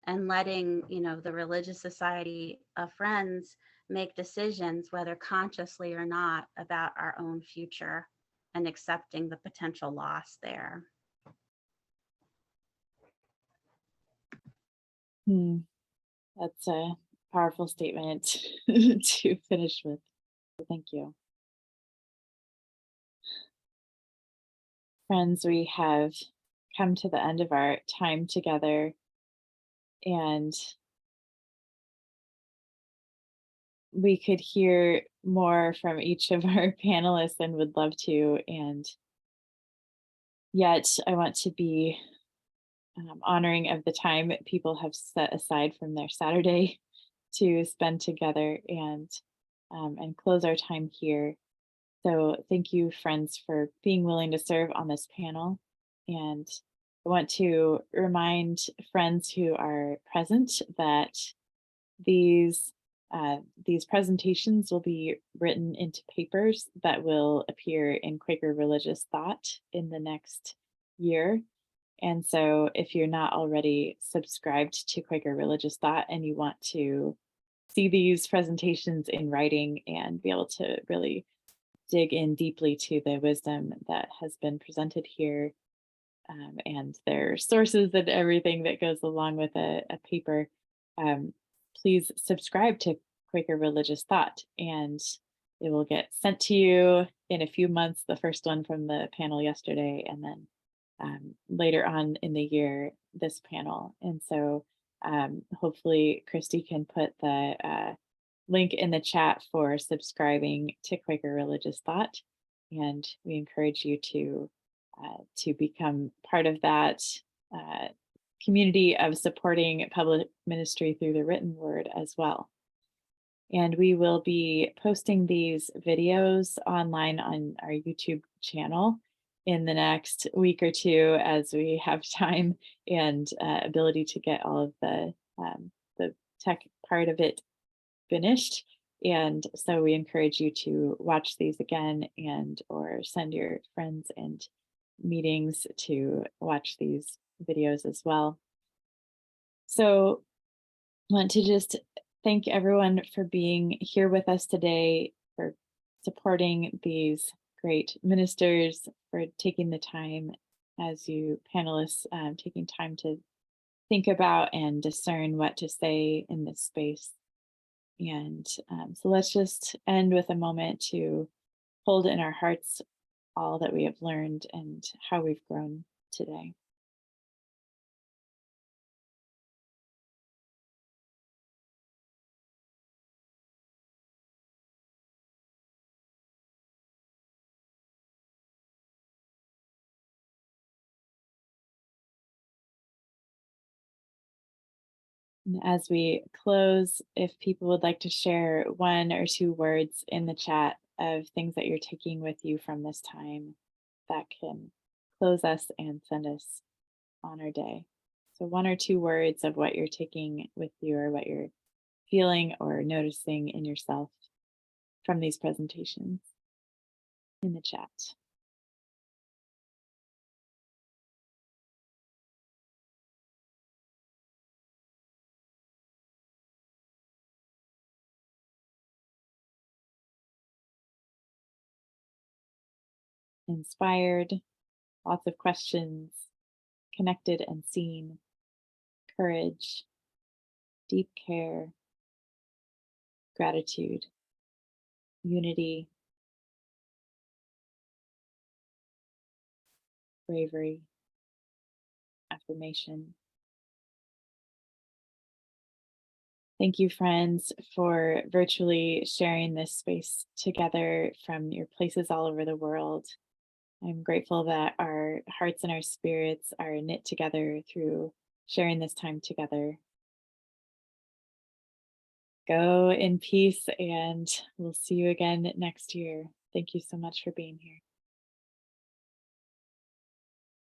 and letting the religious society of friends make decisions, whether consciously or not, about our own future. and accepting the potential loss there. That's a powerful statement to finish with. Thank you. Friends, we have come to the end of our time together, and we could hear more from each of our panelists and would love to. And yet I want to be honoring of the time people have set aside from their Saturday to spend together and close our time here. So thank you, friends, for being willing to serve on this panel. And I want to remind friends who are present that these presentations will be written into papers that will appear in Quaker Religious Thought in the next year. And so if you're not already subscribed to Quaker Religious Thought and you want to see these presentations in writing and be able to really dig in deeply to the wisdom that has been presented here, and their sources and everything that goes along with a paper, please subscribe to Quaker Religious Thought, and it will get sent to you in a few months, the first one from the panel yesterday, and then later on in the year, this panel. And so hopefully Christy can put the link in the chat for subscribing to Quaker Religious Thought. And we encourage you to become part of that community of supporting public ministry through the written word as well. And we will be posting these videos online on our YouTube channel in the next week or two as we have time and ability to get all of the tech part of it finished. And so we encourage you to watch these again and or send your friends and meetings to watch these videos as well. So I want to just thank everyone for being here with us today, for supporting these great ministers, for taking the time as you panelists, taking time to think about and discern what to say in this space. And so let's just end with a moment to hold in our hearts all that we have learned and how we've grown today. And as we close, if people would like to share 1 or 2 words in the chat of things that you're taking with you from this time, that can close us and send us on our day. So 1 or 2 words of what you're taking with you or what you're feeling or noticing in yourself from these presentations in the chat. Inspired, lots of questions, connected and seen, courage, deep care, gratitude, unity, bravery, affirmation. Thank you, friends, for virtually sharing this space together from your places all over the world. I'm grateful that our hearts and our spirits are knit together through sharing this time together. Go in peace, and we'll see you again next year. Thank you so much for being here.